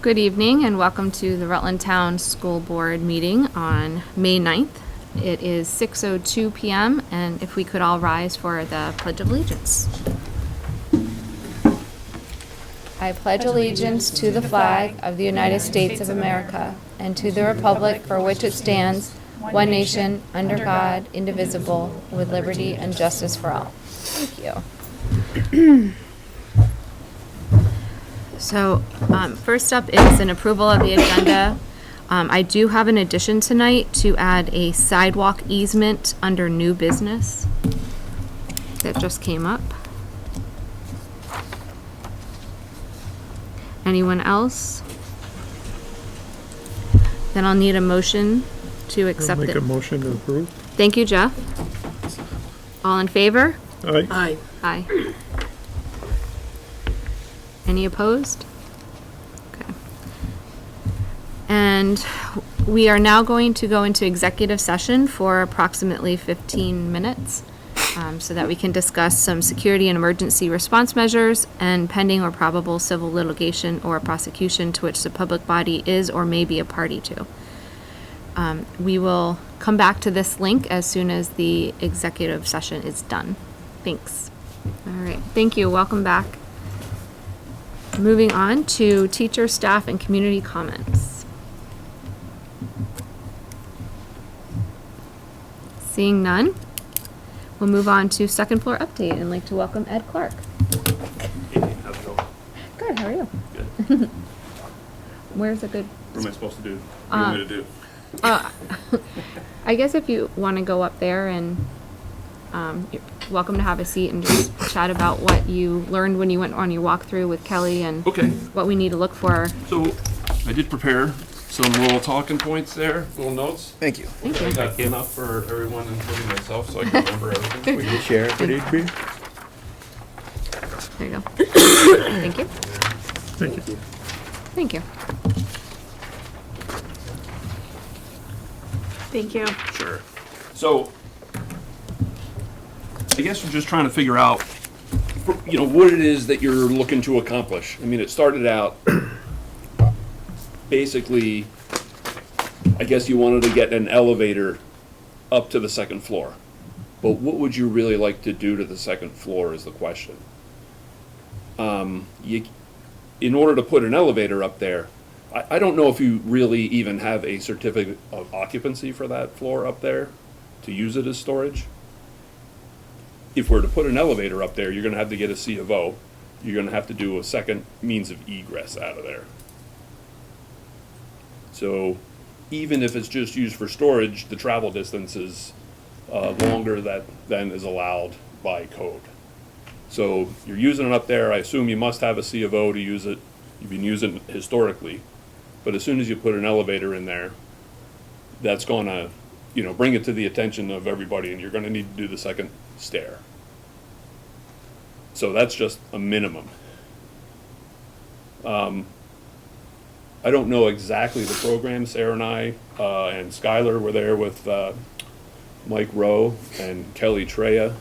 Good evening and welcome to the Rutland Town School Board meeting on May 9th. It is 6:02 p.m. and if we could all rise for the Pledge of Allegiance. I pledge allegiance to the flag of the United States of America and to the republic for which it stands, one nation, under God, indivisible, with liberty and justice for all. Thank you. So, first up is an approval of the agenda. I do have an addition tonight to add a sidewalk easement under new business that just came up. Anyone else? Then I'll need a motion to accept it. Make a motion to approve. Thank you, Jeff. All in favor? Aye. Aye. Aye. Any opposed? Okay. And we are now going to go into executive session for approximately 15 minutes so that we can discuss some security and emergency response measures and pending or probable civil litigation or prosecution to which the public body is or may be a party to. We will come back to this link as soon as the executive session is done. Thanks. All right. Thank you. Welcome back. Moving on to teacher, staff, and community comments. Seeing none, we'll move on to second floor update and like to welcome Ed Clark. Hey, how's it going? Good, how are you? Good. Where's a good? What am I supposed to do? What do you want me to do? I guess if you want to go up there and you're welcome to have a seat and just chat about what you learned when you went on your walkthrough with Kelly and Okay. what we need to look for. So I did prepare some little talking points there, little notes. Thank you. Thank you. I got enough for everyone, including myself, so I can remember everything. Will you share it with HB? There you go. Thank you. Thank you. Thank you. Thank you. Sure. So I guess we're just trying to figure out, what it is that you're looking to accomplish. I mean, it started out basically, I guess you wanted to get an elevator up to the second floor. But what would you really like to do to the second floor is the question. In order to put an elevator up there, I don't know if you really even have a certificate of occupancy for that floor up there to use it as storage. If we're to put an elevator up there, you're gonna have to get a C of O. You're gonna have to do a second means of egress out of there. So even if it's just used for storage, the travel distance is longer than is allowed by code. So you're using it up there, I assume you must have a C of O to use it. You've been using it historically. But as soon as you put an elevator in there, that's gonna, bring it to the attention of everybody, and you're gonna need to do the second stair. So that's just a minimum. I don't know exactly the program. Sarah and I and Skylar were there with Mike Rowe and Kelly Treya,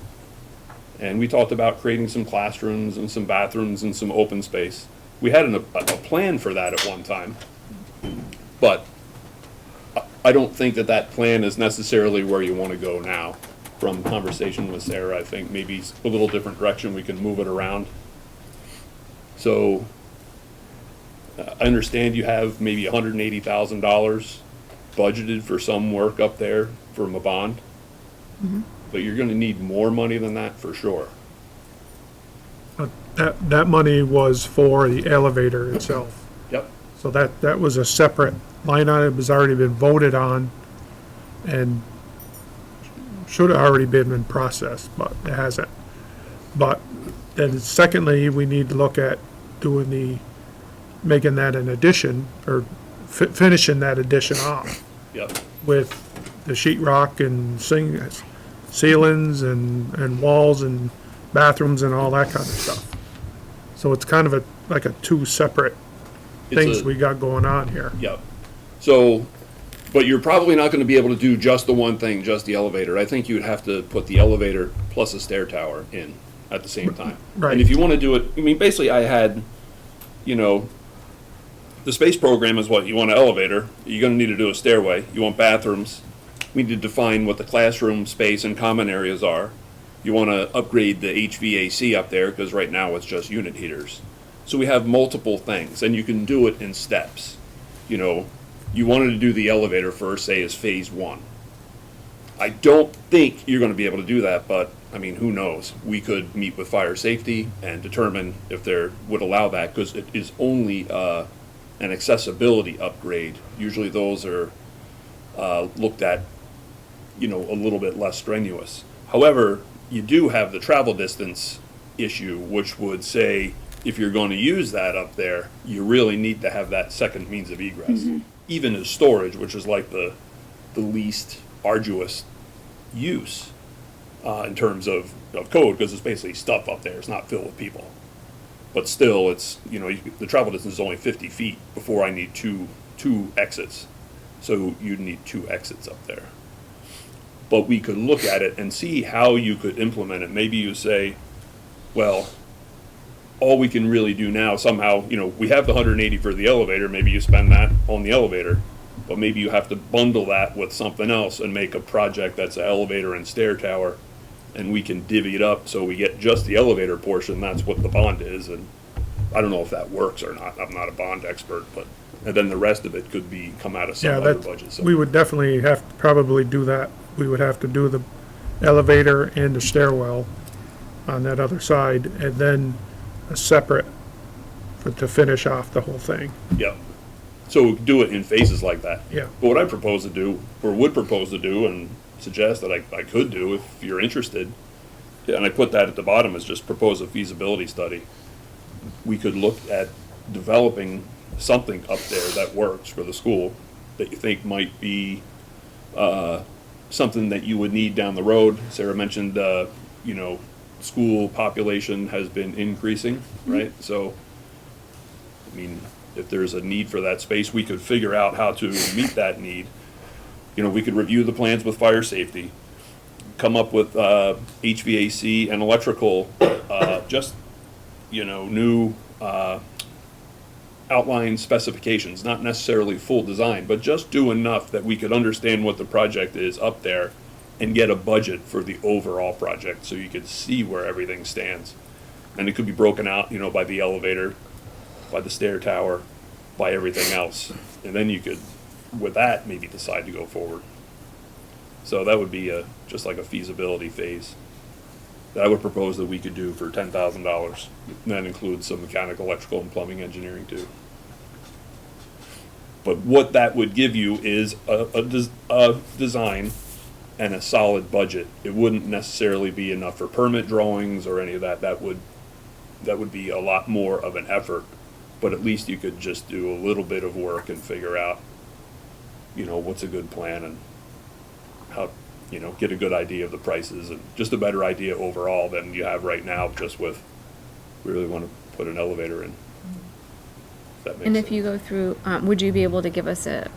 and we talked about creating some classrooms and some bathrooms and some open space. We had a plan for that at one time, but I don't think that plan is necessarily where you want to go now. From conversation with Sarah, I think maybe a little different direction, we can move it around. So I understand you have maybe $180,000 budgeted for some work up there from a bond, but you're going to need more money than that for sure. That money was for the elevator itself. Yep. So that was a separate line item, has already been voted on and should have already been in process, but it hasn't. But then secondly, we need to look at making that an addition or finishing that addition off Yep. with the sheetrock and ceilings and walls and bathrooms and all that kind of stuff. So it's kind of like a two separate things we got going on here. Yep. So, but you're probably not going to be able to do just the one thing, just the elevator. I think you would have to put the elevator plus a stair tower in at the same time. Right. And if you want to do it, basically I had, the space program is what? You want an elevator, you're gonna need to do a stairway, you want bathrooms, we need to define what the classroom space and common areas are. You wanna upgrade the HVAC up there, because right now it's just unit heaters. So we have multiple things, and you can do it in steps. You know, you wanted to do the elevator first, say as phase one. I don't think you're gonna be able to do that, but, I mean, who knows? We could meet with fire safety and determine if they would allow that, because it is only, an accessibility upgrade. Usually those are, looked at, you know, a little bit less strenuous. However, you do have the travel distance issue, which would say, if you're going to use that up there, you really need to have that second means of egress. Even as storage, which is like the least arduous use in terms of code, because it's basically stuff up there. It's not filled with people. But still, it's, you know, the travel distance is only 50 feet before I need two exits. So you'd need 2 exits up there. But we could look at it and see how you could implement it. Maybe you say, well, all we can really do now, somehow, you know, we have the 180 for the elevator, maybe you spend that on the elevator, but maybe you have to bundle that with something else and make a project that's an elevator and stair tower, and we can divvy it up so we get just the elevator portion, that's what the bond is, and I don't know if that works or not, I'm not a bond expert, but, and then the rest of it could come out of some Yeah, other that, budget. So we would definitely have to probably do that. We would have to do the elevator and the stairwell on that other side, and then a separate to finish off the whole thing. Yeah. So we do it in phases like that. Yeah. But what I propose to do, or would propose to do, and suggest that I could do if you're interested, and I put that at the bottom, is just propose a feasibility study. We could look at developing something up there that works for the school that you think might be something that you would need down the road. Sarah mentioned, you know, school population has been increasing, right? So, I mean, if there's a need for that space, we could figure out how to meet that need. You know, we could review the plans with fire safety, come up with HVAC and electrical, just, you know, new outline specifications, not necessarily full design, but just do enough that we could understand what the project is up there and get a budget for the overall project so you could see where everything stands. And it could be broken out, you know, by the elevator, by the stair tower, by everything else. And then you could, with that, maybe decide to go forward. So that would be just like a feasibility phase that I would propose that we could do for $10,000. And that includes some mechanical, electrical, and plumbing engineering too. But what that would give you is a design and a solid budget. It wouldn't necessarily be enough for permit drawings or any of that. That would be a lot more of an effort, but at least you could just do a little bit of work and figure out, you know, what's a good plan and how, you know, get a good idea of the prices and just a better idea overall than you have right now, just with, we really want to put an elevator in. If that makes And sense. if you go through, would you be able to give us a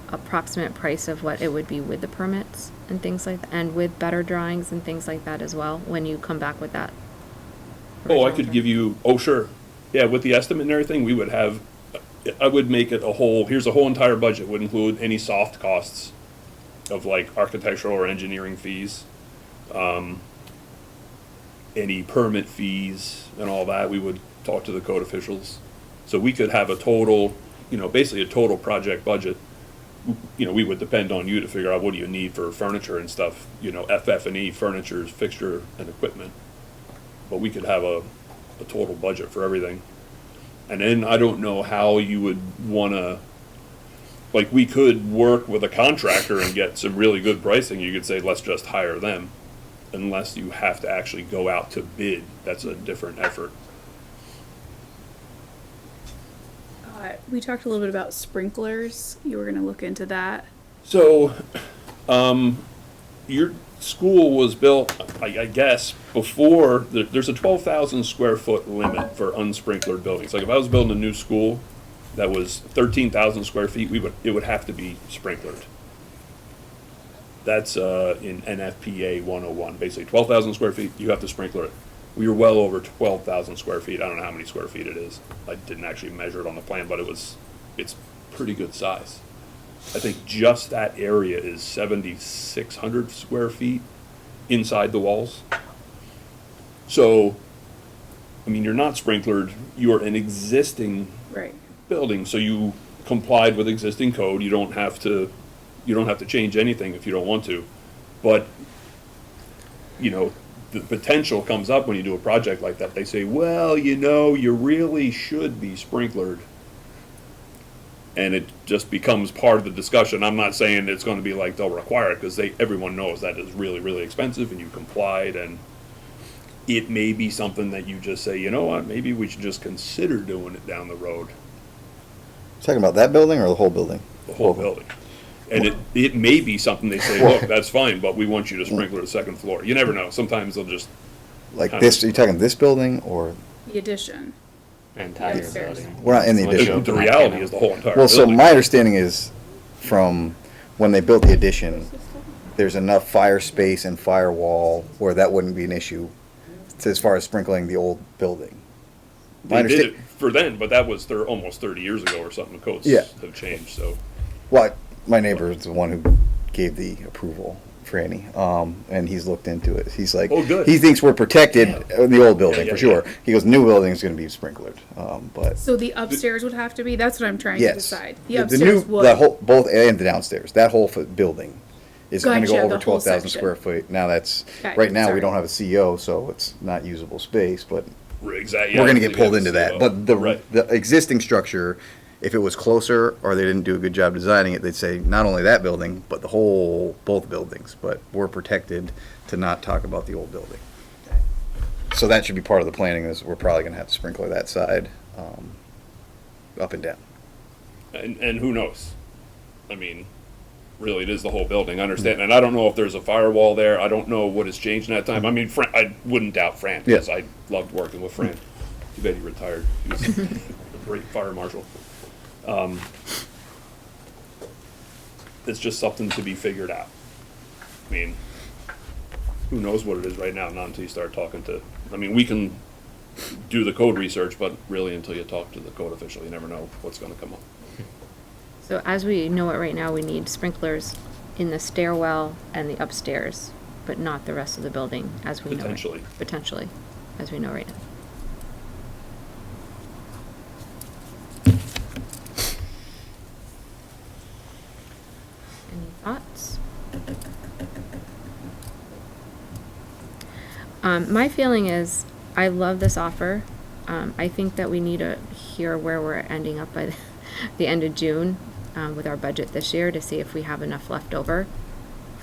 approximate price of what it would be with the permits and things like that, and with better drawings and things like that as well, when you come back with that? Oh, I could give you, oh, sure. Yeah, with the estimate and everything, we would have, I would make it a whole, here's a whole entire budget, would include any soft costs of like architectural or engineering fees, any permit fees and all that. We would talk to the code officials. So we could have a total, you know, basically a total project budget. You know, we would depend on you to figure out what do you need for furniture and stuff, you know, FF&E, furniture, fixture, and equipment. But we could have a total budget for everything. And then I don't know how you would want to, like, we could work with a contractor and get some really good pricing. You could say, let's just hire them, unless you have to actually go out to bid. That's a different effort. We talked a little bit about sprinklers. You were going to look into that. So, your school was built, I guess, before, there's a 12,000 square foot limit for unsprinklered buildings. Like if I was building a new school that was 13,000 square feet, it would have to be sprinklered. That's in NFPA 101. Basically, 12,000 square feet, you have to sprinkler it. We were well over 12,000 square feet. I don't know how many square feet it is. I didn't actually measure it on the plan, but it was it's pretty good size. I think just that area is 7,600 square feet inside the walls. So, I mean, you're not sprinklered, you're an existing Right. building, so you complied with existing code. You don't have to change anything if you don't want to. But, you know, the potential comes up when you do a project like that. They say, well, you know, you really should be sprinklered. And it just becomes part of the discussion. I'm not saying it's going to be like they'll require it, because everyone knows that is really, really expensive, and you complied, and it may be something that you just say, you know what, maybe we should just consider doing it down the road, Talking about that building or the whole building? the whole building. And it may be something they say, look, that's fine, but we want you to sprinkler the second floor. You never know. Sometimes they'll just, Like this, are you talking this building or, The addition. Entire Upstairs. building. we're not in the Let's addition. open the that reality can is of- the whole entire Well, so building. my understanding is from when they built the addition, there's enough fire space and firewall where that wouldn't be an issue as far as sprinkling the old building. My They did it understand, for then, but that was almost 30 years ago or something. The codes Yeah. have changed, so. well, my neighbor is the one who gave the approval, Franny, and he's looked into it. He's like, Oh, good. he thinks we're protected in the old building Yeah, for yeah, sure. He goes, new building is gonna be sprinklered, but So the upstairs would have to be, that's what I'm trying to yes. decide. The The upstairs new, would. the whole, both, and the downstairs, that whole building is gonna Gotcha, go the over whole 12,000 section. square feet. Now that's, Okay, right now, we sorry. don't have a CO, so it's not usable space, but Exactly. we're gonna get pulled into that. But Right. the existing structure, if it was closer or they didn't do a good job designing it, they'd say not only that building, but the whole, both buildings. But we're protected to not talk about the old building. So that should be part of the planning, is we're probably gonna have to sprinkler that side, up and down. And who knows? I mean, really, it is the whole building. I understand, and I don't know if there's a firewall there. I don't know what has changed in that time. I mean, I wouldn't doubt Fran, because Yeah. I loved working with Fran. Too bad he retired. He was a great fire marshal. It's just something to be figured out. I mean, who knows what it is right now, not until you start talking to, I mean, we can do the code research, but really until you talk to the code official, you never know what's gonna come up. So as we know it right now, we need sprinklers in the stairwell and the upstairs, but not the rest of the building as we know it. Potentially. Potentially, as we know right now. Any thoughts? My feeling is, I love this offer. I think that we need to hear where we're ending up by the end of June with our budget this year to see if we have enough left over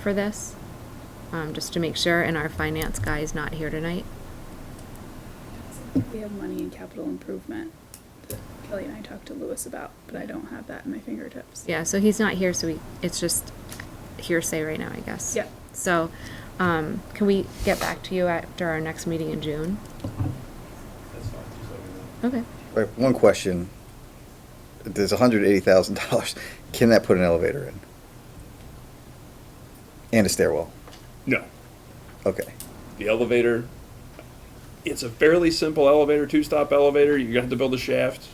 for this. Just to make sure, and our finance guy is not here tonight. We have money in capital improvement that Kelly and I talked to Lewis about, but I don't have that in my fingertips. Yeah, so he's not here, so it's just hearsay right now, I guess. Yeah. So, can we get back to you after our next meeting in June? That's fine, just let me know. Okay. Right, one question. There's $180,000. Can that put an elevator in? And a stairwell? No, Okay. the elevator, it's a fairly simple elevator, two-stop elevator. You're gonna have to build a shaft.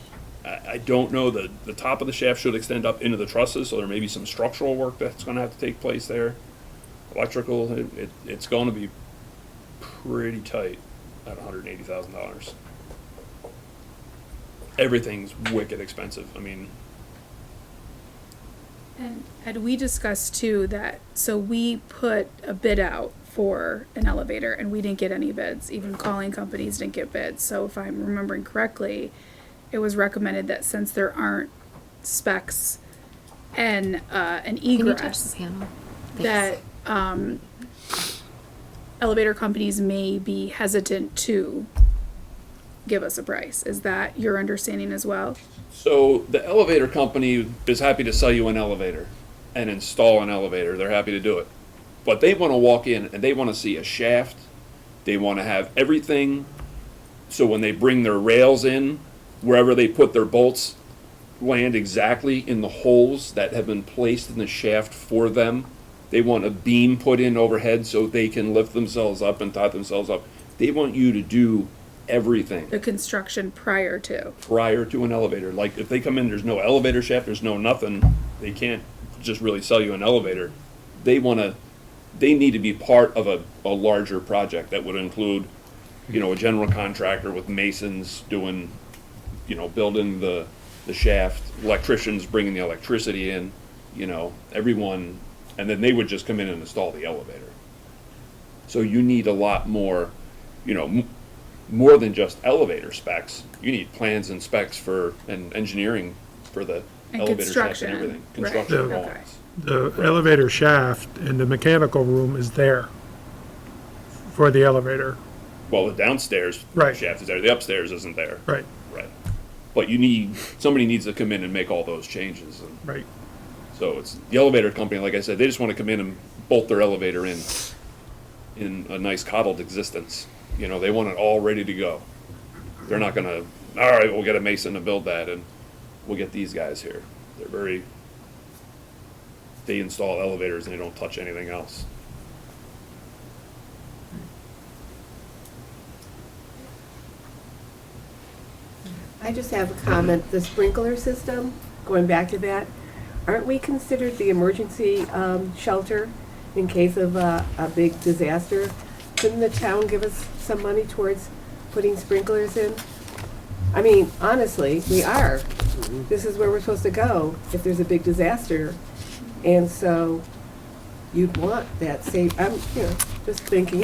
I don't know, the top of the shaft should extend up into the trusses, so there may be some structural work that's gonna have to take place there. Electrical, it's gonna be pretty tight at $180,000. Everything's wicked expensive. I mean, And had we discussed too that, so we put a bid out for an elevator and we didn't get any bids, even calling companies didn't get bids. So if I'm remembering correctly, it was recommended that since there aren't specs and an Can you touch egress, the panel? that Thanks. elevator companies may be hesitant to give us a price. Is that your understanding as well? so the elevator company is happy to sell you an elevator and install an elevator. They're happy to do it. But they want to walk in and they want to see a shaft. They want to have everything. So when they bring their rails in, wherever they put their bolts, land exactly in the holes that have been placed in the shaft for them. They want a beam put in overhead so they can lift themselves up and tie themselves up. They want you to do everything The construction prior to. prior to an elevator. Like, if they come in, there's no elevator shaft, there's no nothing, they can't just really sell you an elevator. They need to be part of a larger project that would include, you know, a general contractor with masons doing, you know, building the shaft, electricians bringing the electricity in, you know, everyone, and then they would just come in and install the elevator. So you need a lot more, you know, more than just elevator specs. You need plans and specs and engineering for the And elevator shaft construction, and everything. right. Construction Okay. drawings. The elevator shaft and the mechanical room is there for the elevator, Well, the downstairs Right. shaft is there, the upstairs isn't there. right, Right. But somebody needs to come in and make all those changes. And right. so it's the elevator company, like I said, they just want to come in and bolt their elevator in a nice coddled existence. You know, they want it all ready to go. They're not gonna, all right, we'll get a mason to build that and we'll get these guys here. They install elevators and they don't touch anything else. I just have a comment, the sprinkler system, going back to that, aren't we considered the emergency shelter in case of a big disaster? Couldn't the town give us some money towards putting sprinklers in? I mean, honestly, we are. This is where we're supposed to go if there's a big disaster. And so you'd want that safe, I'm, just thinking.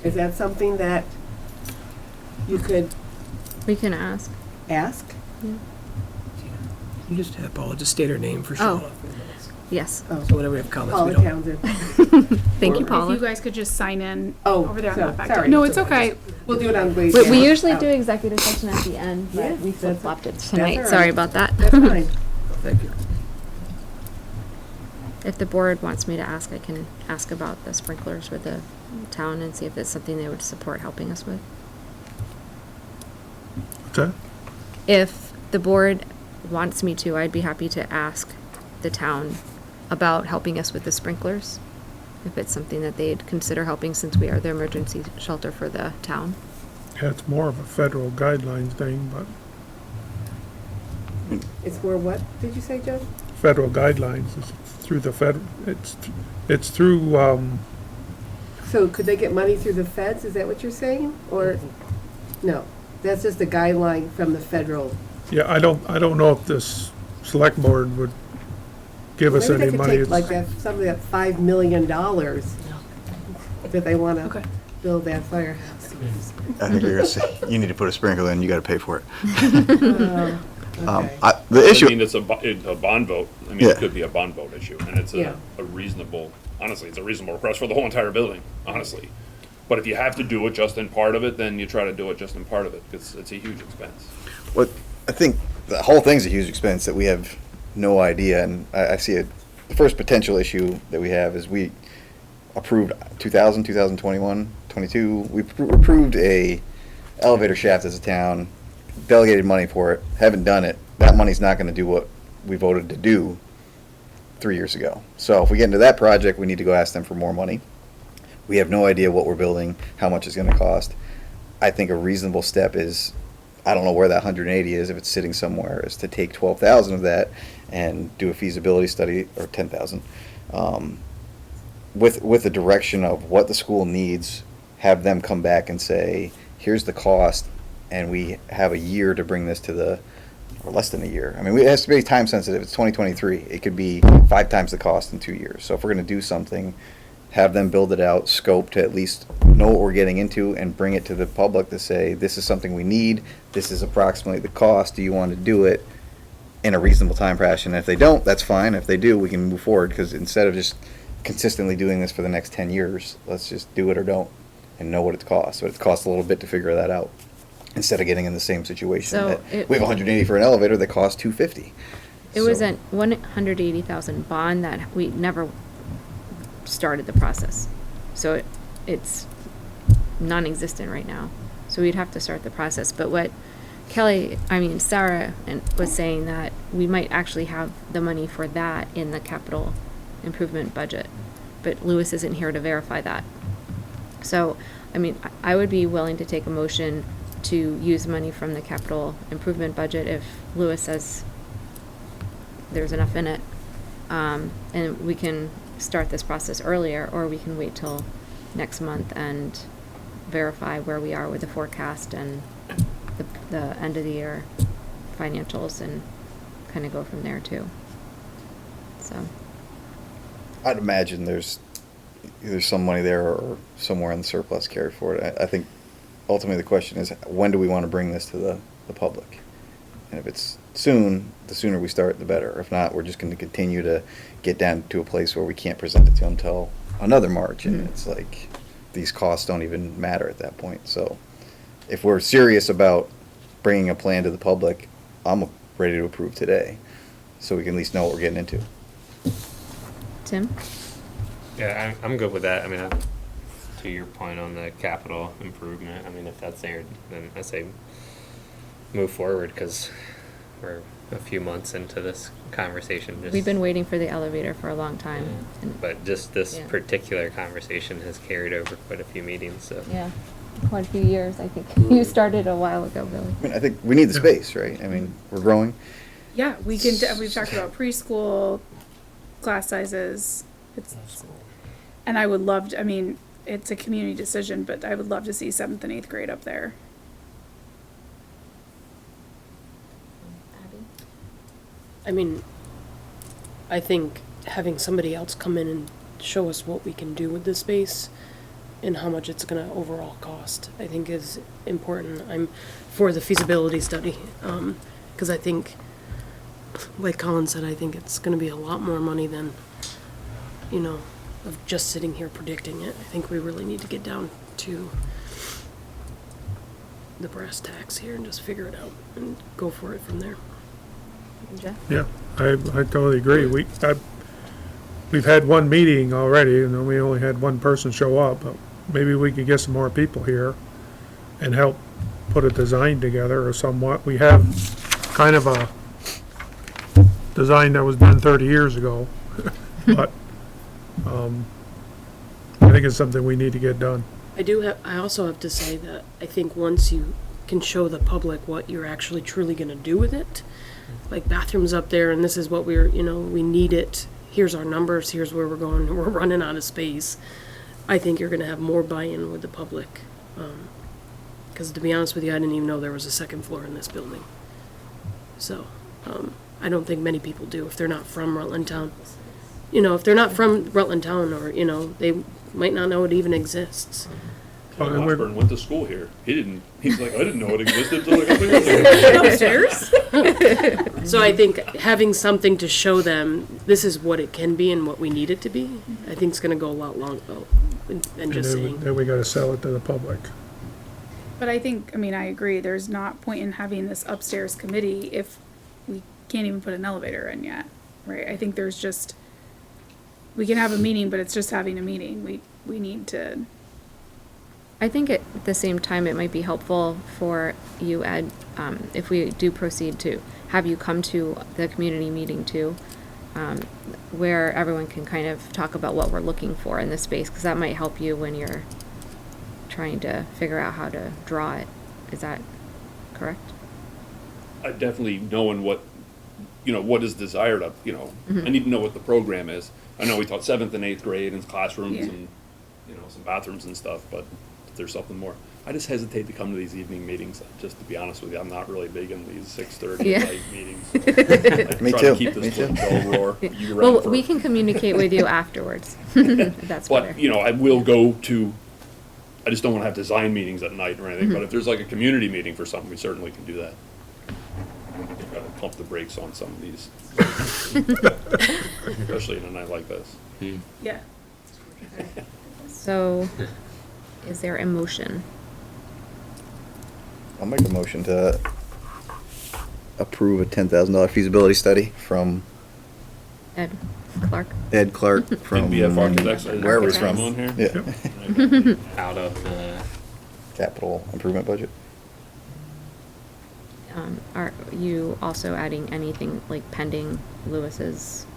Is that something that you could We can ask. ask? You just have Paula just state her name for Oh. sure. Yes. Oh, So whenever we have comments, Paula we don't. Townsend. Thank you, If you Paula. guys could just sign in Oh, over there on so- that back door. sorry. No, it's okay. We'll do it on the way We down. usually Oh, do executive session at the end, Yeah, but we that's- flip-flopped it all tonight. right. Sorry about that. That's fine. Thank you. If the board wants me to ask, I can ask about the sprinklers with the town and see if it's something they would support helping us with. Okay, If the board wants me to, I'd be happy to ask the town about helping us with the sprinklers. If it's something that they'd consider helping since we are the emergency shelter for the town. yeah, it's more of a federal guidelines thing, but It's more what, did you say, Joe? federal guidelines is through the it's through, So could they get money through the feds, is that what you're saying? Or, no, that's just a guideline from the federal. yeah, I don't know if this select board would give us Maybe any they could money. take like that, some of that $5 million that they wanna Okay. build that firehouse. I think you're gonna say, you need to put a sprinkler in, you gotta pay for it. Okay. The I issue, mean, it's a bond vote. I mean, Yeah. it could be a bond vote issue, and it's Yeah. a reasonable, honestly, it's a reasonable request for the whole entire building, honestly. But if you have to do it just in part of it, then you try to do it just in part of it, because it's a huge expense. what, I think the whole thing's a huge expense that we have no idea, and I see it, the first potential issue that we have is we approved 2021, 22, we approved a elevator shaft as a town, delegated money for it, haven't done it. That money's not gonna do what we voted to do 3 years ago. So if we get into that project, we need to go ask them for more money. We have no idea what we're building, how much it's gonna cost. I think a reasonable step is, I don't know where that 180 is, if it's sitting somewhere, is to take 12,000 of that and do a feasibility study, or 10,000, with the direction of what the school needs, have them come back and say, here's the cost, and we have a year to bring this to or less than a year. I mean, it has to be time sensitive. It's 2023. It could be 5 times the cost in 2 years. So if we're gonna do something, have them build it out, scope to at least know what we're getting into, and bring it to the public to say, this is something we need, this is approximately the cost, do you want to do it in a reasonable time fashion? And if they don't, that's fine. If they do, we can move forward, because instead of just consistently doing this for the next 10 years, let's just do it or don't, and know what it costs. So it costs a little bit to figure that out, instead of getting in the same situation So that it- we have 180 for an elevator that costs 250. It was So- a 180,000 bond that we never started the process. So it's non-existent right now. So we'd have to start the process. But what Sarah was saying that we might actually have the money for that in the capital improvement budget. But Lewis isn't here to verify that. So, I mean, I would be willing to take a motion to use money from the capital improvement budget if Lewis says there's enough in it. And we can start this process earlier, or we can wait till next month and verify where we are with the forecast and the end of the year financials and kind of go from there too. So, I'd imagine there's either some money there or somewhere in the surplus carried forward. I think ultimately the question is, when do we want to bring this to the public? And if it's soon, the sooner we start, the better. If not, we're just going to continue to get down to a place where we can't present it to them until another March. And it's like, these costs don't even matter at that point. So if we're serious about bringing a plan to the public, I'm ready to approve today, so we can at least know what we're getting into. Tim? Yeah, I'm good with that. I mean, to your point on the capital improvement, I mean, if that's there, then I say move forward, because we're a few months into this conversation. We've been waiting for the elevator for a long time. and- But just this Yeah. particular conversation has carried over quite a few meetings, so. Yeah, quite a few years, I think. You started a while ago, Billy. I mean, I think we need the space, right? I mean, we're growing. Yeah, we can, we've talked about preschool, class sizes, and I would love to, I mean, it's a community decision, but I would love to see 7th and 8th grade up there. I mean, I think having somebody else come in and show us what we can do with the space and how much it's gonna overall cost, I think is important. I'm for the feasibility study, 'cause I think, like Colin said, I think it's gonna be a lot more money than, you know, of just sitting here predicting it. I think we really need to get down to the brass tacks here and just figure it out and go for it from there. Jeff? Yeah, I totally agree. We've had one meeting already, and then we only had one person show up, but maybe we could get some more people here and help put a design together or somewhat. We have kind of a design that was done 30 years ago, but, I think it's something we need to get done. I also have to say that I think once you can show the public what you're actually truly gonna do with it, like bathrooms up there, and this is what we need it, here's our numbers, here's where we're going, we're running out of space, I think you're gonna have more buy-in with the public. 'Cause to be honest with you, I didn't even know there was a second floor in this building. So, I don't think many people do if they're not from Rutland Town. You know, if they're not from Rutland Town, or, they might not know it even exists. Oh, Ken and we're- Washburn went to school here. He's like, I didn't know it existed until a couple years ago. Upstairs? So I think having something to show them, this is what it can be and what we need it to be, I think is gonna go a lot than And just then saying. then we gotta sell it to the public. But I think, I mean, I agree, there's not point in having this upstairs committee if we can't even put an elevator in yet, right? I think there's just, we can have a meeting, but it's just having a meeting. We need to, I think at the same time, it might be helpful for you, Ed, if we do proceed to have you come to the community meeting too, where everyone can kind of talk about what we're looking for in the space, because that might help you when you're trying to figure out how to draw it. Is that correct? I definitely knowing what is desired of, I need to know what the program is. I know we taught 7th and 8th grade and classrooms Yeah. and, some bathrooms and stuff, but if there's something more. I just hesitate to come to these evening meetings, just to be honest with you. I'm not really big in these 6:30 Yeah. night meetings. I Me try too, to keep me this too. Joe roar year Well, round we for- can communicate with you afterwards. That's better. But, I will go to, I just don't want to have design meetings at night or anything, but if there's like a community meeting for something, we certainly can do that. Got to pump the brakes on some of these. Especially in a night like this. yeah. So, is there a motion? I'll make a motion to approve a $10,000 feasibility study from Ed Clark? Ed Clark from NBF Architects. wherever he's Architects. from. On here. Yeah, Out of the, capital improvement budget. Are you also adding anything like pending Lewis's,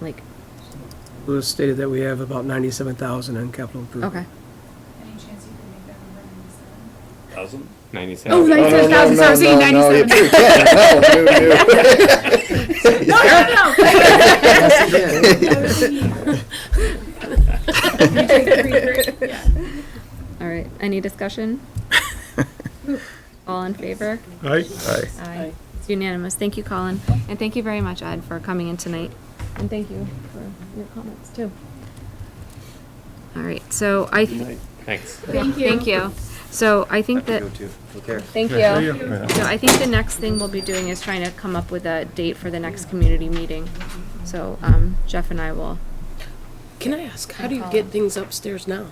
like It was stated that we have about 97,000 in capital improvement. Okay. Any chance you could make that number 1,000? 97. Oh, 97,000, so I was saying 97. All right, any discussion? All in favor? Right? Aye. It's unanimous. Thank you, Colin. And thank you very much, Ed, for coming in tonight. And thank you for your comments, too. All right, so Thanks. Thank you. So I think that, Take care. thank Yeah, you. yeah. So I think the next thing we'll be doing is trying to come up with a date for the next community meeting. So, Jeff and I will Can I ask, how do you get things upstairs now?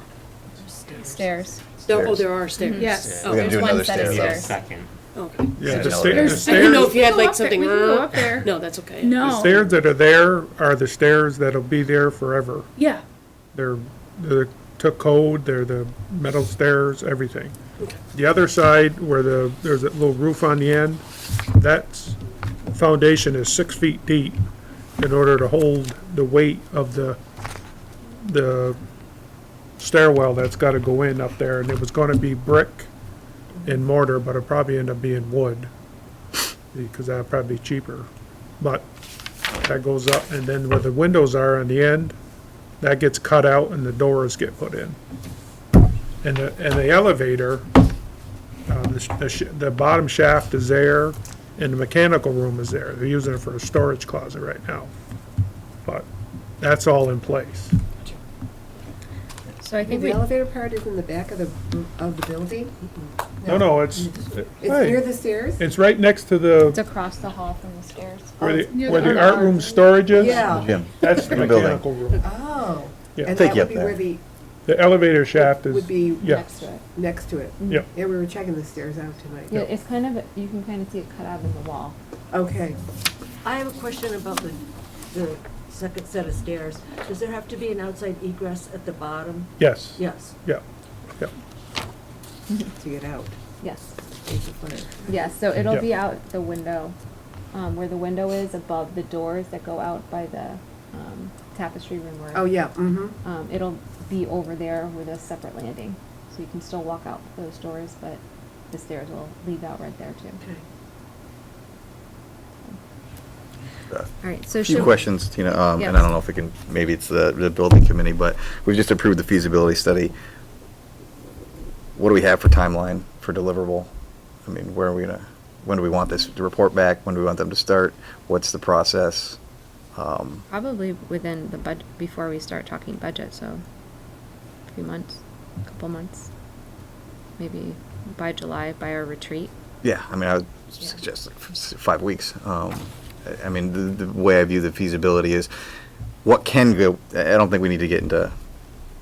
stairs. Oh, there are stairs. Yes. Oh, We're gonna do There's one another set of stair stairs. Second. okay. Yeah, There's the an sta- the elevator. I didn't know stairs, if you had Go like up there. something. We can go up there. No, that's okay. No. the stairs that are there are the stairs that'll be there forever. Yeah. They're to code, they're the metal stairs, everything. The other side where there's a little roof on the end, that's foundation is 6 feet deep in order to hold the weight of the stairwell that's gotta go in up there, and it was gonna be brick and mortar, but it'll probably end up being wood, because that'd probably be cheaper. But that goes up, and then where the windows are on the end, that gets cut out and the doors get put in. And the elevator, the bottom shaft is there, and the mechanical room is there. They're using it for a storage closet right now. But that's all in place. So I think The we, elevator part is in the back of the building? No, it's, It's hey, near the stairs? it's right next to it's the, across the hall from the stairs. where the art room storage is. Yeah. Jim, That's the In the building. mechanical room. Oh. Yeah. And Take that you would up be there. where the, The elevator shaft would is, be yeah, Next to it. next to it. Yep. Yeah, we were checking the stairs out tonight. Yeah, it's kind of, you can kind of see it cut out in the wall. Okay. I have a question about the second set of stairs. Does there have to be an outside egress at the bottom? yes, Yes. yeah, yeah. To get out. Yes. There's the fire. Yes, so it'll Yeah. be out the window, where the window is above the doors that go out by the, tapestry room where. Oh, yeah, mm-hmm. It'll be over there with a separate landing, so you can still walk out those doors, but the stairs will lead out right there too. Okay. All right, so A few should, questions, Tina, and Yes. I don't know if we can, maybe it's the building committee, but we've just approved the feasibility study. What do we have for timeline for deliverable? I mean, when do we want this to report back? When do we want them to start? What's the process? probably within the budget, before we start talking budget, so a few months, a couple months. Maybe by July, by our retreat. Yeah, I mean, I would suggest like 5 weeks. I mean, the way I view the feasibility is what can go, I don't think we need to get into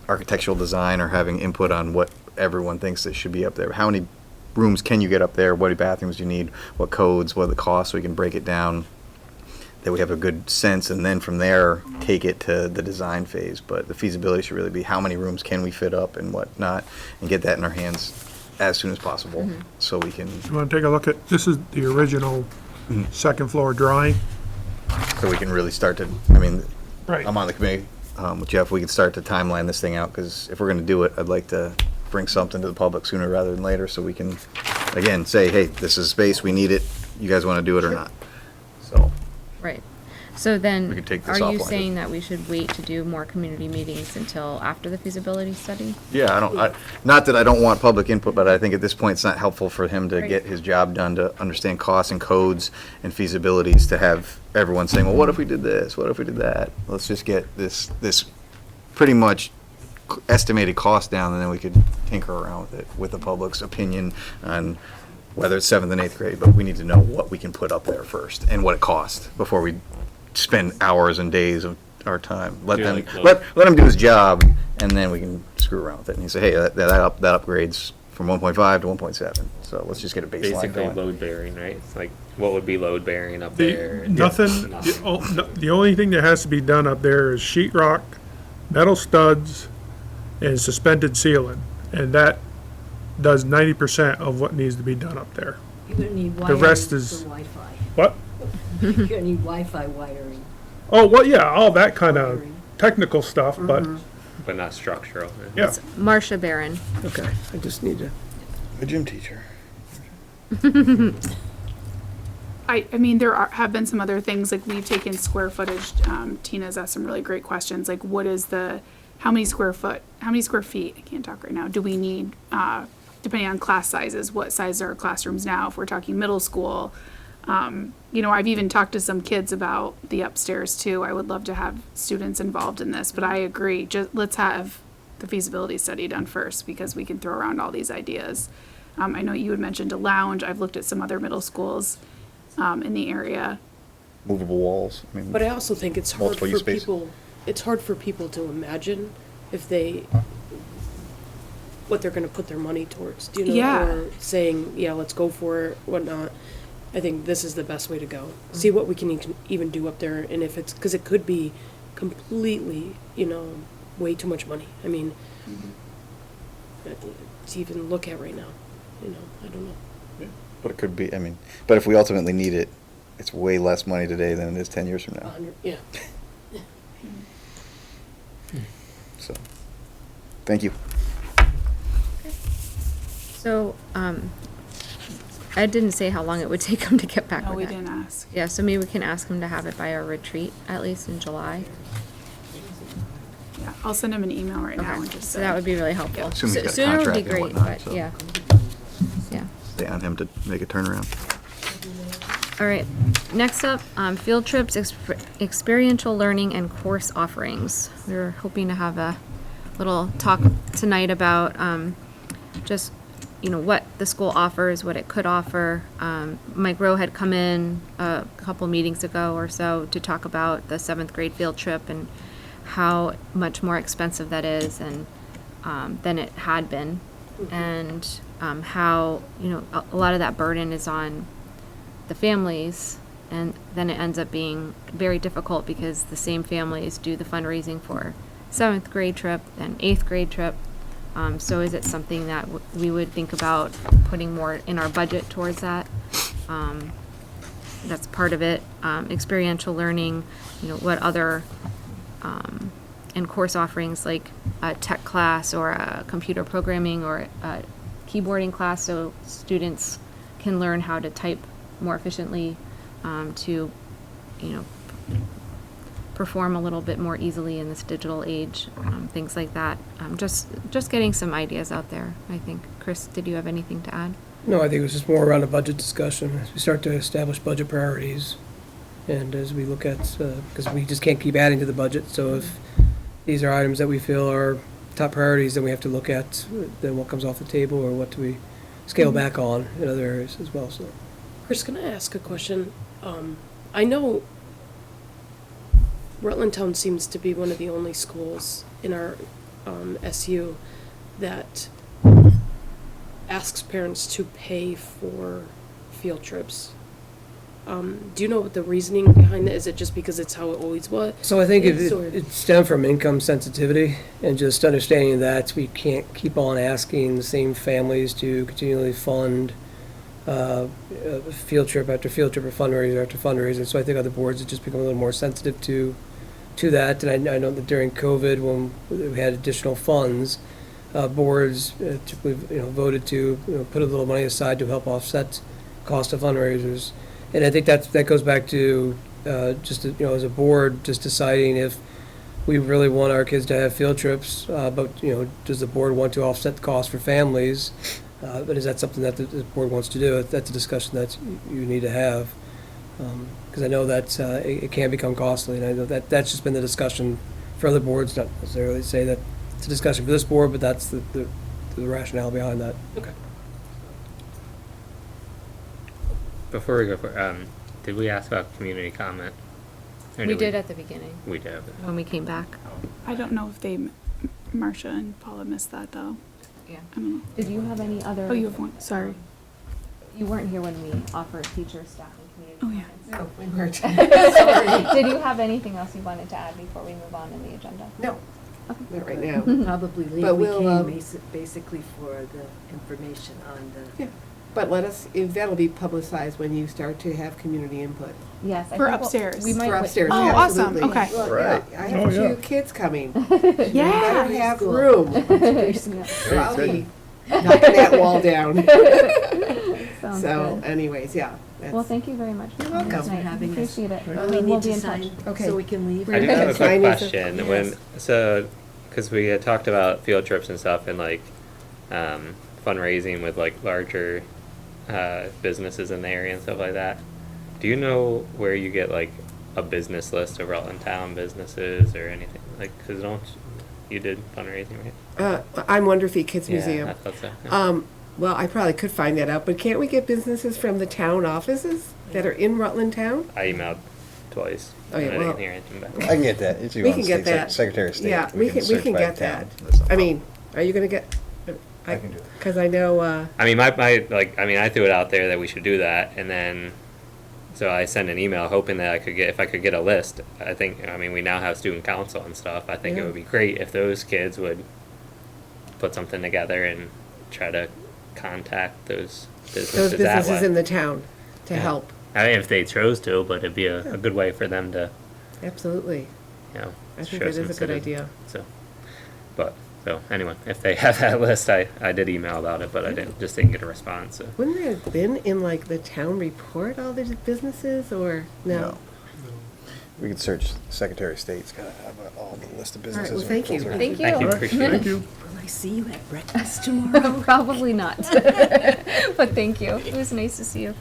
architectural design or having input on what everyone thinks that should be up there. How many rooms can you get up there? What bathrooms do you need? What codes? What are the costs? So we can break it down, that we have a good sense, and then from there, take it to the design phase. But the feasibility should really be how many rooms can we fit up and whatnot, and get that in our hands as soon as possible, so we can, You wanna take a look at, this is the original second floor drawing. really start to, I mean, Right. I'm on the committee with Jeff, we can start to timeline this thing out, because if we're gonna do it, I'd like to bring something to the public sooner rather than later, so we can, again, say, hey, this is space, we need it, you guys wanna do it or not? So, Right. So then, We could take are this you offline. saying that we should wait to do more community meetings until after the feasibility study? yeah, not that I don't want public input, but I think at this point, it's not helpful for him to Right. get his job done, to understand costs and codes and feasibilities, to have everyone saying, well, what if we did this, what if we did that? Let's just get this pretty much estimated cost down, and then we could tinker around with it, with the public's opinion on whether it's 7th and 8th grade, but we need to know what we can put up there first, and what it costs, before we spend hours and days of our time. Let Yeah, them, like let him do his job, and then we can screw around with it, and you say, hey, that upgrades from 1.5 to 1.7, so let's just get a baseline Basically going. load bearing, right? It's like, what would be load bearing up there? Nothing, the only thing that has to be done up there is sheet rock, metal studs, and suspended ceiling, and that does 90% of what needs to be done up there. You're gonna need The wiring rest for is- Wi-Fi. What? You're gonna need Wi-Fi wiring. Oh, well, yeah, all that kind of, technical stuff, but, But not structural. yeah. Marcia Barron. Okay, I just need to, A gym teacher. I mean, there have been some other things, like we've taken square footage. Tina's asked some really great questions, like what is how many square feet, I can't talk right now, do we need, depending on class sizes, what size are our classrooms now, if we're talking middle school. You know, I've even talked to some kids about the upstairs too. I would love to have students involved in this, but I agree, just let's have the feasibility study done first, because we can throw around all these ideas. I know you had mentioned a lounge. I've looked at some other middle schools in the area. Movable walls. I mean, But I also think it's hard Multiple for use space. people, it's hard for people to imagine what they're gonna put their money towards, do you know? Yeah. Or saying, yeah, let's go for it, whatnot. I think this is the best way to go. See what we can even do up there, and if it's, because it could be completely, you know, way too much money. I mean, to even look at right now, you know, I don't know. but it could be, I mean, but if we ultimately need it, it's way less money today than it is 10 years from now. 100, yeah. So, thank you. So, Ed didn't say how long it would take him to get back No, with we that. didn't ask. Yeah, so maybe we can ask him to have it by our retreat, at least in July. Yeah, I'll send him an email right now Okay, and just so that would be really helpful. Assuming he's got a Sooner would be contract and great, whatnot, but so. yeah. Yeah. Stay on him to make a turnaround. All right, next up, field trips, experiential learning and course offerings. We were hoping to have a little talk tonight about just, you know, what the school offers, what it could offer. Mike Rowe had come in a couple meetings ago or so to talk about the 7th grade field trip and how much more expensive that is and than it had been. And how, you know, a lot of that burden is on the families, and then it ends up being very difficult because the same families do the fundraising for 7th grade trip and 8th grade trip. So is it something that we would think about putting more in our budget towards that? That's part of it. Experiential learning, you know, what other and course offerings like a tech class or a computer programming or a keyboarding class, so students can learn how to type more efficiently, to, you know, perform a little bit more easily in this digital age, things like that. Just getting some ideas out there, I think. Chris, did you have anything to add? no, I think it was just more around a budget discussion. As we start to establish budget priorities, and as we look at, because we just can't keep adding to the budget, so if these are items that we feel are top priorities, then we have to look at then what comes off the table, or what do we scale back on in other areas as well, so. Chris, can I ask a question? I know Rutland Town seems to be one of the only schools in our SU that asks parents to pay for field trips. Do you know what the reasoning behind it is? Is it just because it's how it always was? So I think It's sort it stemmed from income sensitivity and just understanding that we can't keep on asking the same families to continually fund field trip after field trip or fundraiser after fundraiser. So I think other boards have just become a little more sensitive to that. And I know that during COVID, when we had additional funds, boards typically voted to put a little money aside to help offset cost of fundraisers. And I think that goes back to just as a board, just deciding if we really want our kids to have field trips, but does the board want to offset the cost for families? But is that something that the board wants to do? That's a discussion that you need to have, because I know that it can become costly, and I know that's just been the discussion for other boards. Not necessarily say that it's a discussion for this board, but that's the rationale behind that. Okay. Before we go for, did we ask about community comment? Or We did at the beginning, We did. when we came back. I don't know if Marcia and Paula missed that though. Yeah. I don't know. Did you have any other? Oh, you have one, sorry. You weren't here when we offered teacher, staff, and community Oh, yeah. comments. No, we weren't. Sorry. Did you have anything else you wanted to add before we move on in the agenda? No, not right now. Probably But leave, we we'll, came basically for the information on the Yeah. But that'll be publicized when you start to have community input. Yes. For upstairs. We might. For upstairs, Oh, awesome. absolutely. Okay. Well, Right. yeah, I have Oh, a few yeah. kids coming. Yeah. Better have room. Yeah. So I'll be knocking that wall down. Sounds So good. anyways, yeah. Well, thank you very much. You're welcome. Thanks for having us. Appreciate it. We We'll need be to in touch. sign Okay. so we can leave. I do have a Sign quick is a- question. Yes. When so, because we had talked about field trips and stuff, and like fundraising with like larger businesses in the area and stuff like that. Do you know where you get like a business list of Rutland Town businesses or anything like? Because don't you did fundraising, right? I'm Wonder Feet Kids Yeah, Museum. I thought so. Yeah. Well, I probably could find that out, but can't we get businesses from the town offices that are in Rutland Town? I emailed twice. Oh, yeah, and I well- didn't hear anything back. I can get that. It's We can get that. Secretary of State. Yeah, we can search by get town. that. That's no I problem. mean, are you gonna get? I can do it. Because I know, I mean, my like, I mean, I threw it out there that we should do that, and then, so I sent an email hoping that if I could get a list. I think, I mean, we now have student council and stuff. I think it Yeah. would be great if those kids would put something together and try to contact those businesses those businesses that way. in the town to Yeah. help. I mean, if they chose to, but it'd be a good way for them to, Absolutely. you know, I think show that some is a good citizen- idea. So anyway, if they have that list, I did email about it, but I didn't get a response. So. Wouldn't there have been in like the town report, all the businesses, or no? We could search Secretary of State's got to have all the list of right, businesses. well, thank you. Thank you. Thank you. All right, Appreciate it. thank you. Will I see you at breakfast tomorrow? Probably not. But thank you. It was nice to see you.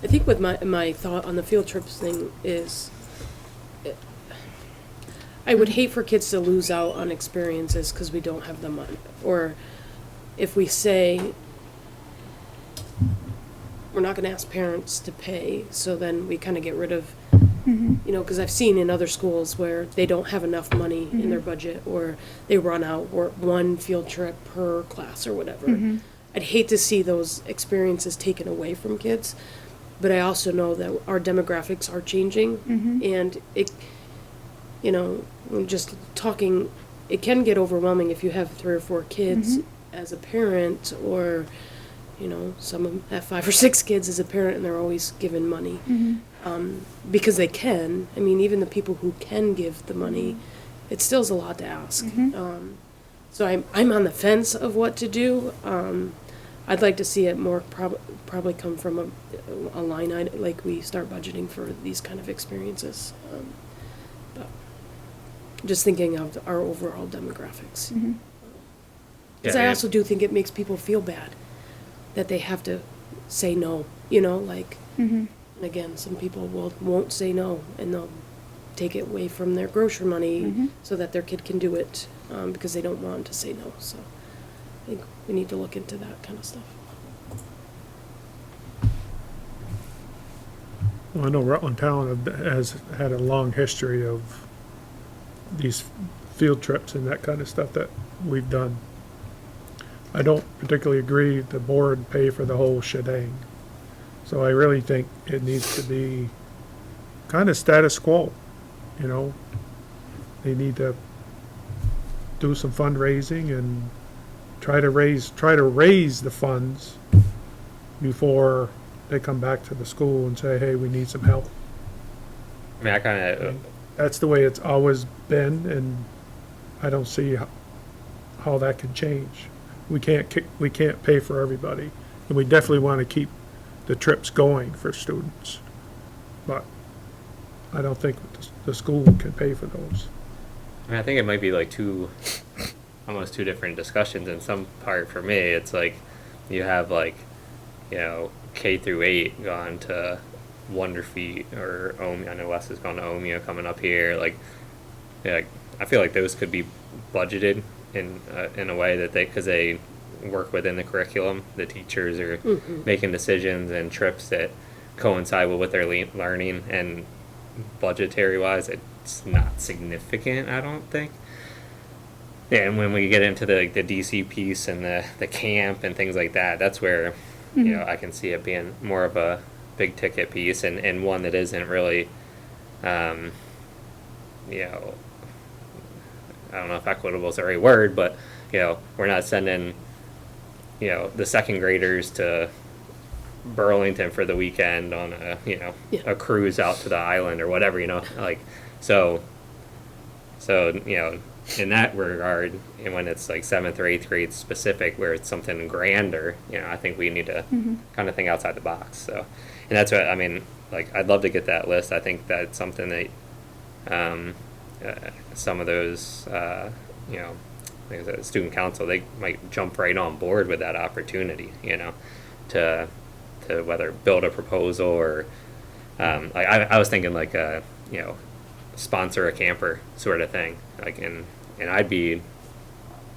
I think with my thought on the field trips thing is, I would hate for kids to lose out on experiences because we don't have the money. Or if we say, we're not going to ask parents to pay, so then we kind of get rid of, you know, because I've seen in other schools where they don't have enough money in their budget, or they run out, or one field trip per class or whatever. I'd hate to see those experiences taken away from kids, but I also know that our demographics are changing, and it, you know, I'm just talking, it can get overwhelming if you have 3 or 4 kids as a parent, or, you know, some of them have 5 or 6 kids as a parent, and they're always given money. Because they can. I mean, even the people who can give the money, it still's a lot to ask. So I'm on the fence of what to do. I'd like to see it more probably come from a line item, like we start budgeting for these kind of experiences. But just thinking of our overall demographics. Because I also do think it makes people feel bad that they have to say no, you know, like, and again, some people won't say no, and they'll take it away from their grocery money so that their kid can do it, because they don't want to say no. So I think we need to look into that kind of stuff. Well, I know Rutland Town has had a long history of these field trips and that kind of stuff that we've done. I don't particularly agree the board pay for the whole shebang. So I really think it needs to be kind of status quo, you know? They need to do some fundraising and try to raise the funds before they come back to the school and say, hey, we need some help. I mean, I kind of, That's the way it's always been, and I don't see how that can change. We can't pay for everybody, and we definitely want to keep the trips going for students. But I don't think the school can pay for those. I mean, I think it might be like almost two different discussions. In some part, for me, it's like you have like, you know, K through 8 gone to Wonder Feet or Omeo. I know Wes has gone to Omeo coming up here. Like, yeah, I feel like those could be budgeted in a way that because they work within the curriculum. The teachers are making decisions and trips that coincide with what they're learning, and budgetary wise, it's not significant, I don't think. And when we get into the DC piece and the camp and things like that, that's where you know I can see it being more of a big ticket piece, and one that isn't really, you know, I don't know if equitable is the right word, but you know, we're not sending, you know, the second graders to Burlington for the weekend on a, you know, Yeah. a cruise out to the island or whatever, you know, like, so, you know, in that regard, and when it's like 7th or 8th grade specific, where it's something grander, you know, I think we need to kind of think outside the box. So, and that's what I mean. Like, I'd love to get that list. I think that's something that some of those, you know, like I said, student council, they might jump right on board with that opportunity, you know, to whether build a proposal or like I was thinking like a, you know, sponsor a camper sort of thing, like, and I'd be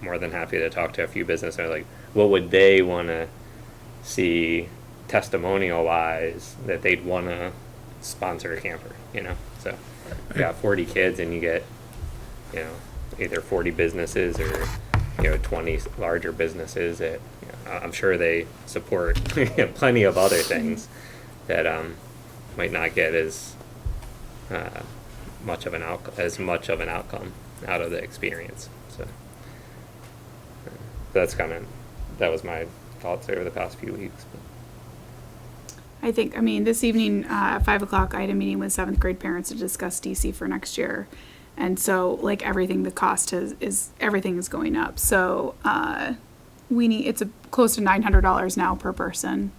more than happy to talk to a few business owners, like what would they want to see testimonial wise that they'd want to sponsor a camper, you know. So you got 40 kids and you get, you know, either 40 businesses or, you know, 20 larger businesses that, you know, I'm sure they support plenty of other things that might not get as much of an outcome out of the experience. So that was my thoughts over the past few weeks. I think, I mean, this evening at 5 o'clock, I had a meeting with 7th grade parents to discuss DC for next year. And so, like, everything, the cost everything is going up. So it's close to $900 now per person.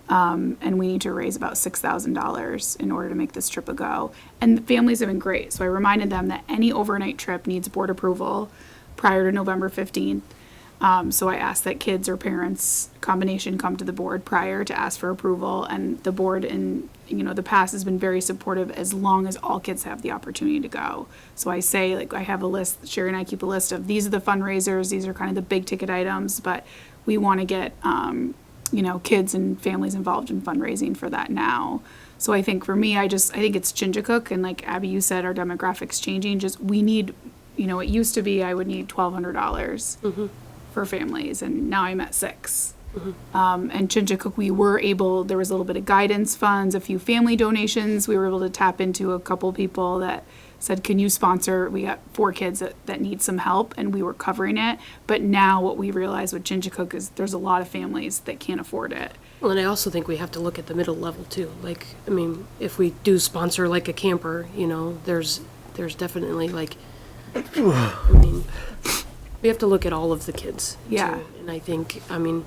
And we need to raise about $6,000 in order to make this trip a go. And the families have been great. So I reminded them that any overnight trip needs board approval prior to November 15th. So I asked that kids or parents combination come to the board prior to ask for approval, and the board in, you know, the past has been very supportive as long as all kids have the opportunity to go. So I say, like, I have a list, Sherry and I keep a list of these are the fundraisers, these are kind of the big ticket items, but we want to get, you know, kids and families involved in fundraising for that now. So I think for me, I think it's Chinjacook, and like Abby, you said, our demographics changing, we need, you know, it used to be I would need $1,200 for families, and now I'm at $6. And Chinjacook, there was a little bit of guidance funds, a few family donations. We were able to tap into a couple people that said, can you sponsor? We got 4 kids that need some help, and we were covering it. But now what we realize with Chinjacook is there's a lot of families that can't afford it. Well, and I also think we have to look at the middle level too. Like, I mean, if we do sponsor like a camper, you know, there's definitely like, I mean, we have to look at all of the kids. Yeah. Too. And I think, I mean,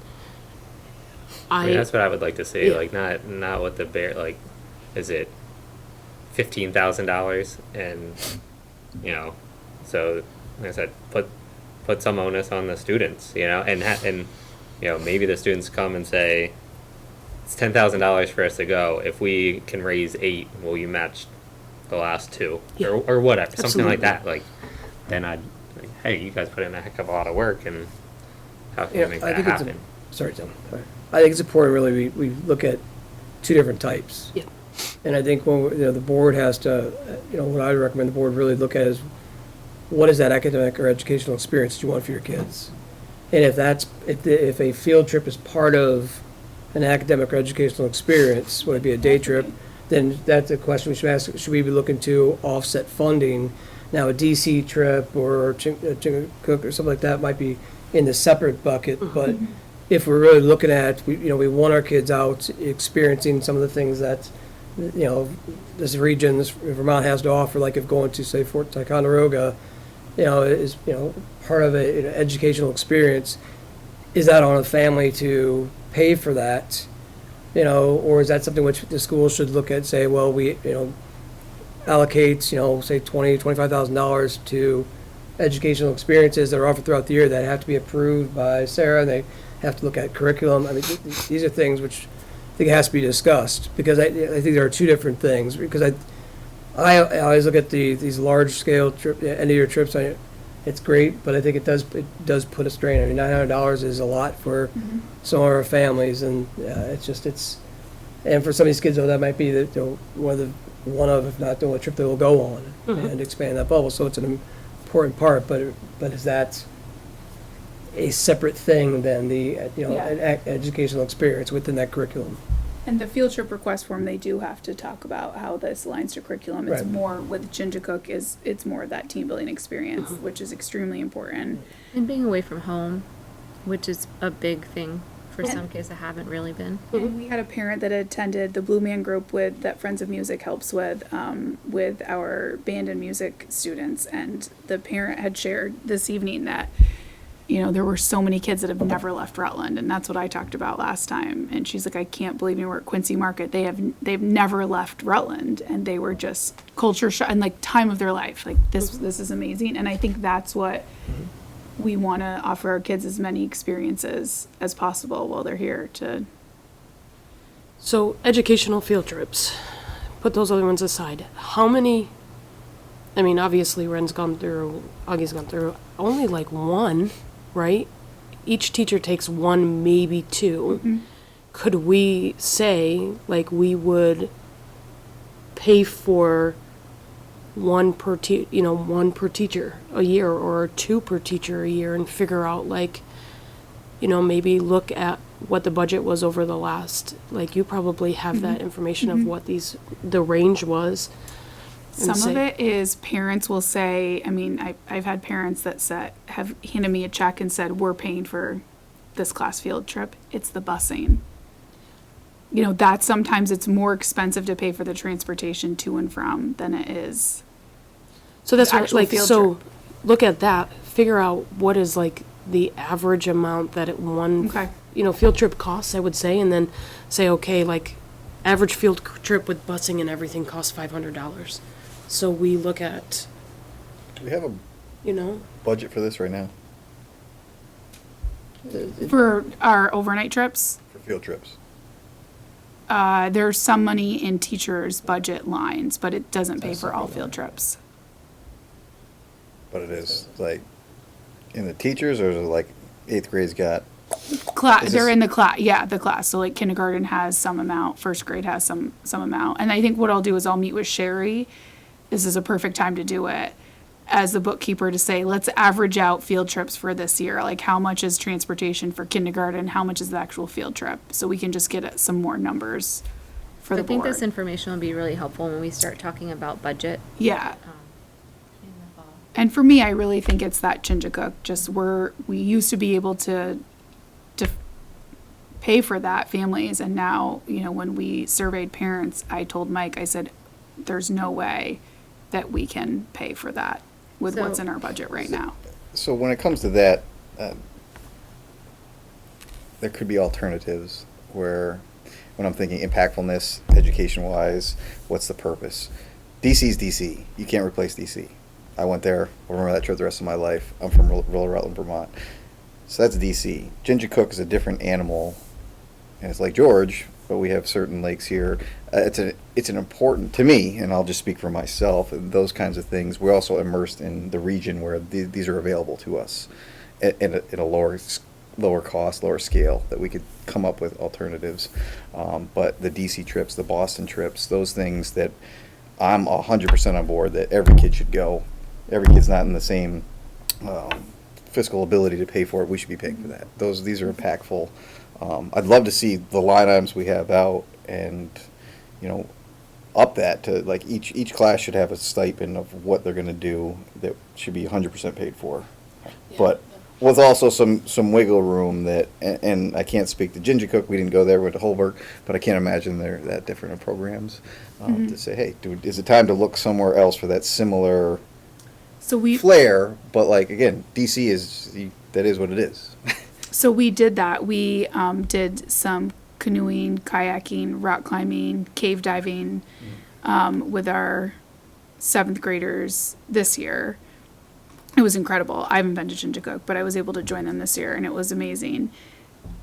I mean, that's what I would like to see. Yeah. Like, not what the bear, like, is it $15,000? And, you know, so like I said, put some onus on the students, you know, and you know, maybe the students come and say, it's $10,000 for us to go. If we can raise 8, will you match the last 2? Yeah. Or whatever, something Absolutely. like that. Like, then I'd, like, hey, you guys put in a heck of a lot of work, and how can we make that happen? Sorry, Tim. I think it's important, really, we look at 2 different types. Yeah. And I think when, you know, the board has to, you know, what I would recommend the board really look at is, what is that academic or educational experience that you want for your kids? And if a field trip is part of an academic or educational experience, whether it be a day trip, then that's a question we should ask, should we be looking to offset funding? Now, a DC trip or Chingacook or something like that might be in the separate bucket, but if we're really looking at, you know, we want our kids out experiencing some of the things that, you know, this region, Vermont has to offer, like if going to, say, Fort Ticonderoga, you know, is, you know, part of an educational experience, is that on a family to pay for that, you know, or is that something which the school should look at, say, well, we, you know, allocate, you know, say $25,000 to educational experiences that are offered throughout the year that have to be approved by Sarah, and they have to look at curriculum. I mean, these are things which I think has to be discussed, because I think there are 2 different things, because I always look at these large scale end of year trips. It's great, but I think it does put a strain. I mean, $900 is a lot for some of our families, and and for some of these kids, though, that might be one of, if not the only trip they will go on and expand that bubble. So it's an important part, but is that a separate thing than the, you know, an educational experience within that curriculum? And the field trip request form, they do have to talk about how this aligns to curriculum. It's Right. more with Chinjacook it's more of that team building experience, which is extremely important. And being away from home which is a big thing for some kids that haven't really been. And we had a parent that attended the Blue Man Group that Friends of Music helps with our band and music students. And the parent had shared this evening that, there were so many kids that have never left Rutland. And that's what I talked about last time. And she's like, I can't believe we're at Quincy Market. They've never left Rutland. And they were just culture shock and like time of their life. Like this is amazing. And I think that's what we want to offer our kids, as many experiences as possible while they're here to. So educational field trips, put those other ones aside. How many, I mean, obviously Ren's gone through, Augie's gone through, only like one, right? Each teacher takes one, maybe two. Could we say, like, we would pay for one per teacher a year, or two per teacher a year, and figure out, like, maybe look at what the budget was over the last, like, you probably have that information of what the range was. And Some of it is parents will say, I mean, I've had parents that have handed me a check and said, we're paying for this class field trip. It's the busing. That sometimes it's more expensive to pay for the transportation to and from than it is. So that's what, actual like, field so trip. look at that, figure out what is like the average amount that Okay. Field trip costs, I would say, and then say, okay, like, average field trip with busing and everything costs $500. So we look at, Do we have a budget for this right now, For our overnight trips, for field trips? there's some money in teachers' budget lines, but it doesn't pay for all field trips. But it is, like, in the teachers, or is it like 8th grade's got? Class, they're in the class, the class. So like kindergarten has some amount, first grade has some amount. And I think what I'll do is I'll meet with Sherry. This is a perfect time to do it as the bookkeeper, to say, let's average out field trips for this year. Like, how much is transportation for kindergarten? How much is the actual field trip? So we can just get some more numbers for the I think board. this information will be really helpful when we start talking about budget. Yeah. In the fall. And for me, I really think it's that Chinjacook. Just we used to be able to pay for that, families, and now, when we surveyed parents, I told Mike, I said, there's no way that we can pay for that with what's in our budget right now. So when it comes to that, there could be alternatives where, when I'm thinking impactfulness, education-wise, what's the purpose? DC's DC. You can't replace DC. I went there. I'll remember that trip the rest of my life. I'm from rural Rutland, Vermont. So that's DC. Chinjacook is a different animal, and it's like George, but we have certain lakes here. It's an important, to me, and I'll just speak for myself, those kinds of things. We're also immersed in the region where these are available to us at a lower cost, lower scale, that we could come up with alternatives. But the DC trips, the Boston trips, those things that I'm 100% on board that every kid should go. Every kid's not in the same fiscal ability to pay for it. We should be paying for that. These are impactful. I'd love to see the line items we have out, and up that to, like, each class should have a stipend of what they're going to do that should be 100% paid for. But with also some wiggle room that, and I can't speak to Chinjacook, we didn't go there, we went to Holbrook, but I can't imagine they're that different of programs, to say, hey, dude, is it time to look somewhere else for that similar flair? But, like, again, DC that is what it is. So we did that. We did some canoeing, kayaking, rock climbing, cave diving with our 7th graders this year. It was incredible. I haven't been to Chinjacook, but I was able to join them this year, and it was amazing.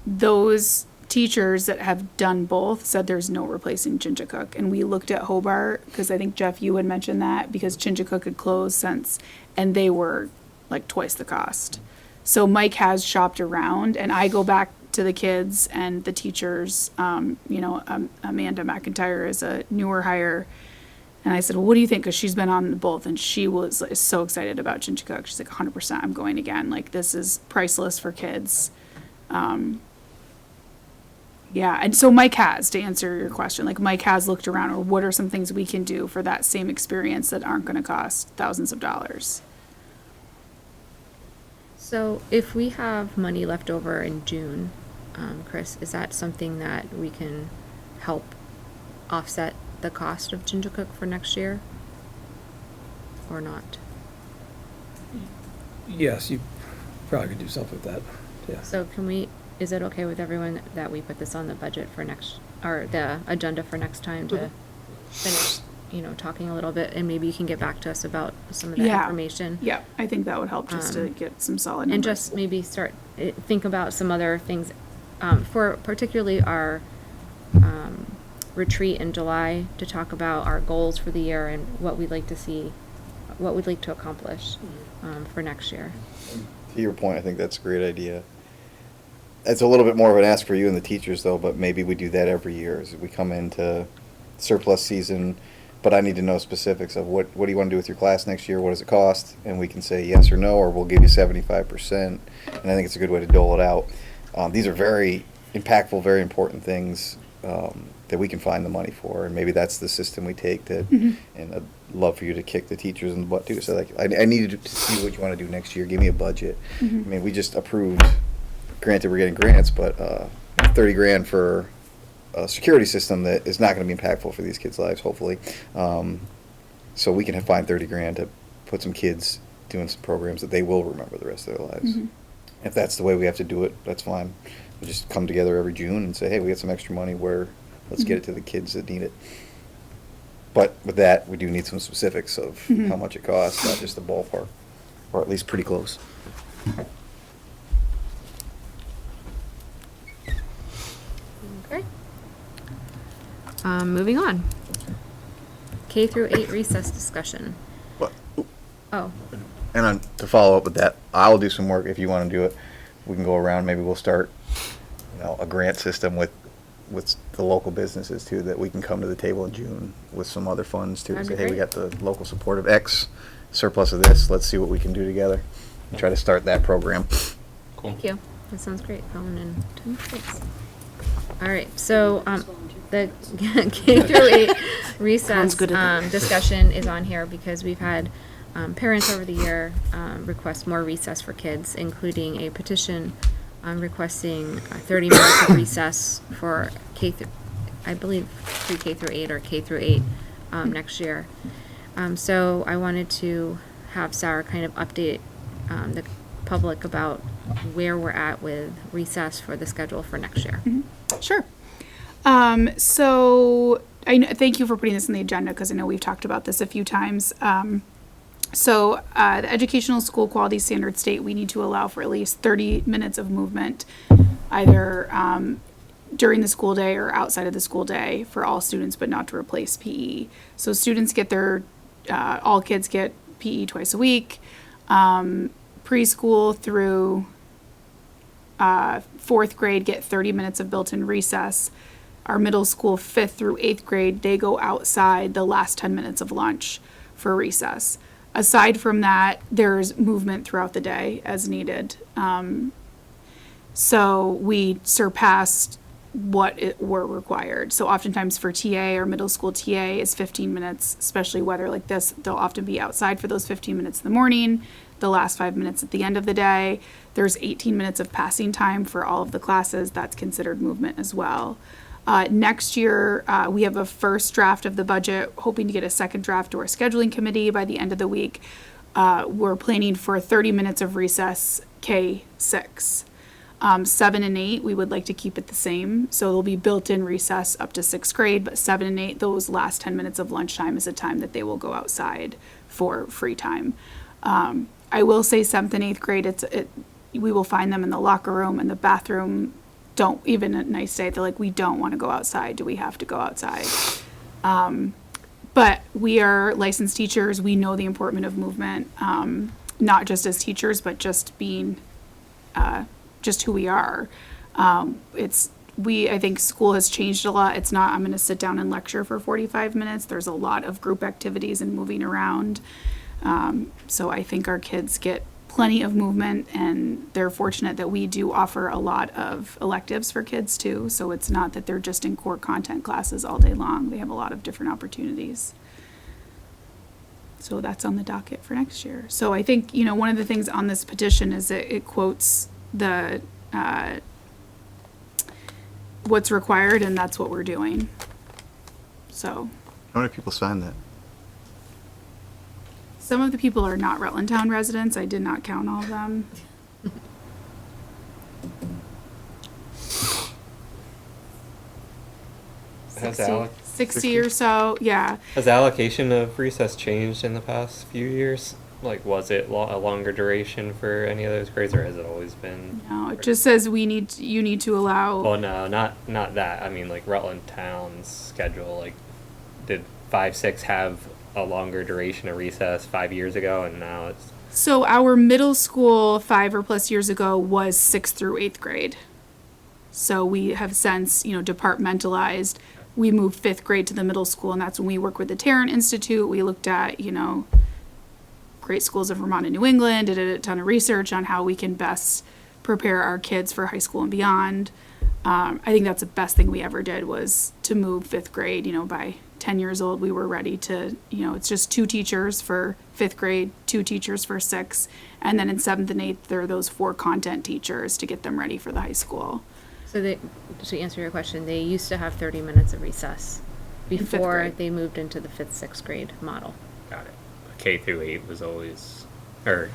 Those teachers that have done both said there's no replacing Chinjacook. And we looked at Hobart, because I think, Jeff, you had mentioned that, because Chinjacook had closed since, and they were like twice the cost. So Mike has shopped around, and I go back to the kids and the teachers. Amanda McIntyre is a newer hire. And I said, well, what do you think? Because she's been on both, and she is so excited about Chinjacook. She's like, 100%, I'm going again. Like, this is priceless for kids. And so Mike has, to answer your question, like, Mike has looked around, or what are some things we can do for that same experience that aren't going to cost thousands of dollars? So if we have money left over in June, Chris, is that something that we can help offset the cost of Ginger Cook for next year? Or not? Yes, you probably could do something with that, yeah. So is it okay with everyone that we put this on the budget for or the agenda for next time to finish, talking a little bit, and maybe you can get back to us about some of that Yeah. information? Yeah, I think that would help just to get some solid numbers. And just maybe think about some other things, for particularly our, retreat in July, to talk about our goals for the year and what we'd like to see, what we'd like to accomplish, for next year. To your point, I think that's a great idea. It's a little bit more of an ask for you and the teachers, though, but maybe we do that every year as we come into surplus season. But I need to know specifics of what do you want to do with your class next year? What does it cost? And we can say yes or no, or we'll give you 75%. And I think it's a good way to dole it out. These are very impactful, very important things that we can find the money for. And maybe that's the system we take to, and I'd love for you to kick the teachers in the butt too. So like, I need to see what you want to do next year. Give me a budget. I mean, we just approved, granted we're getting grants, but $30,000 for a security system that is not going to be impactful for these kids' lives, hopefully. So we can find $30,000 to put some kids doing some programs that they will remember the rest of their lives. If that's the way we have to do it, that's fine. We just come together every June and say, hey, we got some extra money, let's get it to the kids that need it. But with that, we do need some specifics of how much it costs, not just the ballpark, or at least pretty close. Okay. Moving on. K through 8 recess discussion. But, Oh, and to follow up with that, I'll do some work if you want to do it. We can go around. Maybe we'll start, a grant system with the local businesses too, that we can come to the table in June with some other funds too. That'd Say, be hey, we great. got the local support of X, surplus of this. Let's see what we can do together and try to start that program. Cool. thank you. That sounds great. Going in 10 minutes. All right, so the K through 8 recess good at discussion is on here because we've had parents over the year request more recess for kids, including a petition requesting 30 minutes of recess for I believe pre-K through 8 or K through 8 next year. So I wanted to have Sarah kind of update the public about where we're at with recess for the schedule for next year. Sure. So thank you for putting this in the agenda because I know we've talked about this a few times. The Educational School Quality Standard state we need to allow for at least 30 minutes of movement, either during the school day or outside of the school day for all students, but not to replace PE. So students get all kids get PE twice a week. Preschool through 4th grade get 30 minutes of built-in recess. Our middle school 5th through 8th grade, they go outside the last 10 minutes of lunch for recess. Aside from that, there's movement throughout the day as needed. So we surpassed what were required. So oftentimes for TA or middle school TA is 15 minutes, especially weather like this. They'll often be outside for those 15 minutes in the morning, the last 5 minutes at the end of the day. There's 18 minutes of passing time for all of the classes. That's considered movement as well. Next year, we have a first draft of the budget, hoping to get a second draft to our scheduling committee by the end of the week. We're planning for 30 minutes of recess K6. 7 and 8, we would like to keep it the same. So there'll be built-in recess up to 6th grade, but 7 and 8, those last 10 minutes of lunchtime is a time that they will go outside for free time. I will say 7th and 8th grade, we will find them in the locker room and the bathroom. Don't, even a nice day, they're like, we don't want to go outside. Do we have to go outside? But we are licensed teachers. We know the importance of movement, not just as teachers, but just being, just who we are. I think school has changed a lot. It's not, I'm going to sit down and lecture for 45 minutes. There's a lot of group activities and moving around. So I think our kids get plenty of movement, and they're fortunate that we do offer a lot of electives for kids too. So it's not that they're just in core content classes all day long. They have a lot of different opportunities. So that's on the docket for next year. So I think, you know, one of the things on this petition is that it quotes the, what's required, and that's what we're doing. So How many people signed that? some of the people are not Rutland Town residents. I did not count all of them. Has 60 or so, yeah. Has allocation of recess changed in the past few years? Like, was it a longer duration for any of those grades, or has it always been? No, it just says you need to allow. Well, no, not that. I mean, like Rutland Town's schedule. Like, did 5, 6 have a longer duration of recess 5 years ago, and now it's So our middle school 5 or plus years ago was 6th through 8th grade. So we have since, you know, departmentalized. We moved 5th grade to the middle school, and that's when we work with the Tarrant Institute. We looked at, you know, great schools of Vermont and New England, did a ton of research on how we can best prepare our kids for high school and beyond. I think that's the best thing we ever did was to move 5th grade. You know, by 10 years old, we were ready to, you know, it's just 2 teachers for 5th grade, 2 teachers for 6th, and then in 7th and 8th, there are those 4 content teachers to get them ready for the high school. So to answer your question, they used to have 30 minutes of recess fifth before grade. they moved into the 5th, 6th grade model. got it. K through 8 was always, or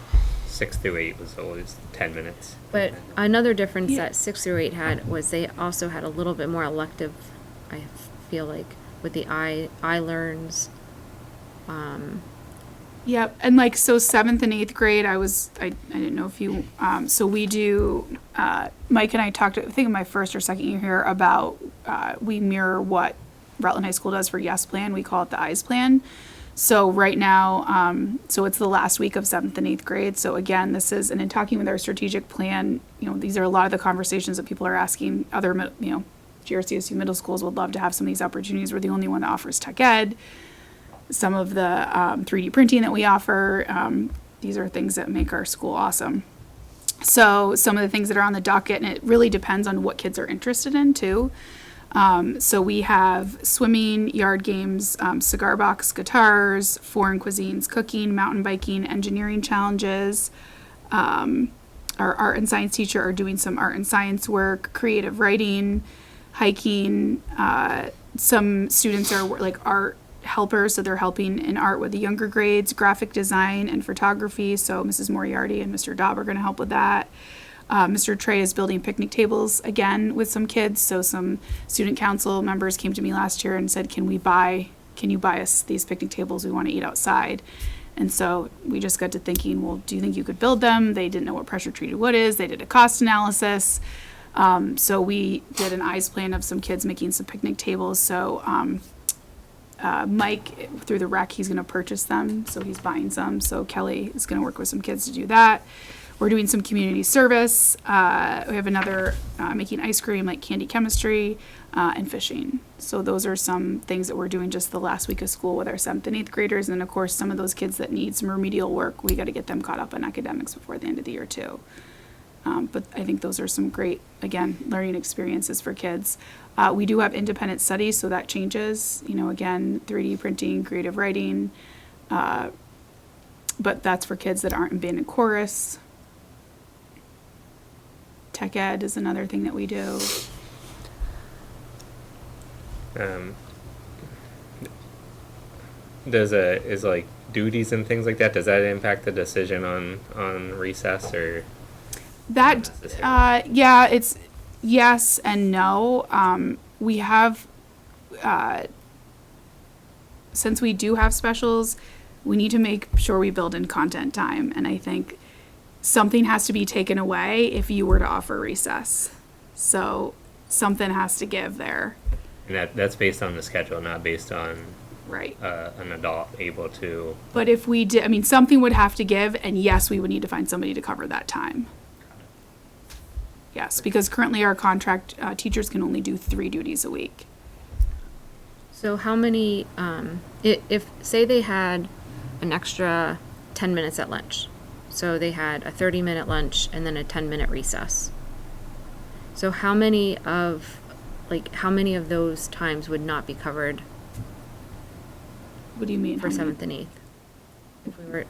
6 through 8 was always 10 minutes. But another difference Yeah. that 6 through 8 had was they also had a little bit more elective, I feel like, with the I learns. Yep, and like, so 7th and 8th grade, I didn't know if you, so we do, Mike and I talked, I think in my first or second year here, about, we mirror what Rutland High School does for Yes Plan, we call it the EYES Plan. So right now, so it's the last week of 7th and 8th grade, so again, this is, and in talking with our strategic plan, you know, these are a lot of the conversations that people are asking, other, you know, GRCSU middle schools would love to have some of these opportunities. We're the only one that offers tech ed. Some of the 3D printing that we offer, these are things that make our school awesome. So some of the things that are on the docket, and it really depends on what kids are interested in too. So we have swimming, yard games, cigar box, guitars, foreign cuisines, cooking, mountain biking, engineering challenges. Our art and science teacher are doing some art and science work, creative writing, hiking. Some students are like art helpers, so they're helping in art with the younger grades, graphic design and photography. So Mrs. Moriarty and Mr. Daub are going to help with that. Mr. Trey is building picnic tables again with some kids. So some student council members came to me last year and said, can you buy us these picnic tables? We want to eat outside. And so we just got to thinking, well, do you think you could build them? They didn't know what pressure treated wood is. They did a cost analysis. So we did an EYES plan of some kids making some picnic tables. So Mike, through the rec, he's going to purchase them. So he's buying some. So Kelly is going to work with some kids to do that. We're doing some community service. We have another making ice cream, like candy chemistry, and fishing. So those are some things that we're doing just the last week of school with our 7th and 8th graders. And then, of course, some of those kids that need some remedial work, we got to get them caught up on academics before the end of the year, too. But I think those are some great, again, learning experiences for kids. We do have independent studies, so that changes. You know, again, 3D printing, creative writing. But that's for kids that aren't in band and chorus. Tech ed is another thing that we do. Is like duties and things like that, does that impact the decision on recess, or? That, yeah, it's yes and no. We have, since we do have specials, we need to make sure we build in content time. And I think something has to be taken away if you were to offer recess. So something has to give there. And that's based on the schedule, not based on Right. an adult able to. But if we did, I mean, something would have to give, and yes, we would need to find somebody to cover that time. Yes, because currently our contract, teachers can only do 3 duties a week. So how many, if, say they had an extra 10 minutes at lunch. So they had a 30-minute lunch and then a 10-minute recess. So how many of those times would not be covered What do you mean? for how many? 7th and 8th? If we were,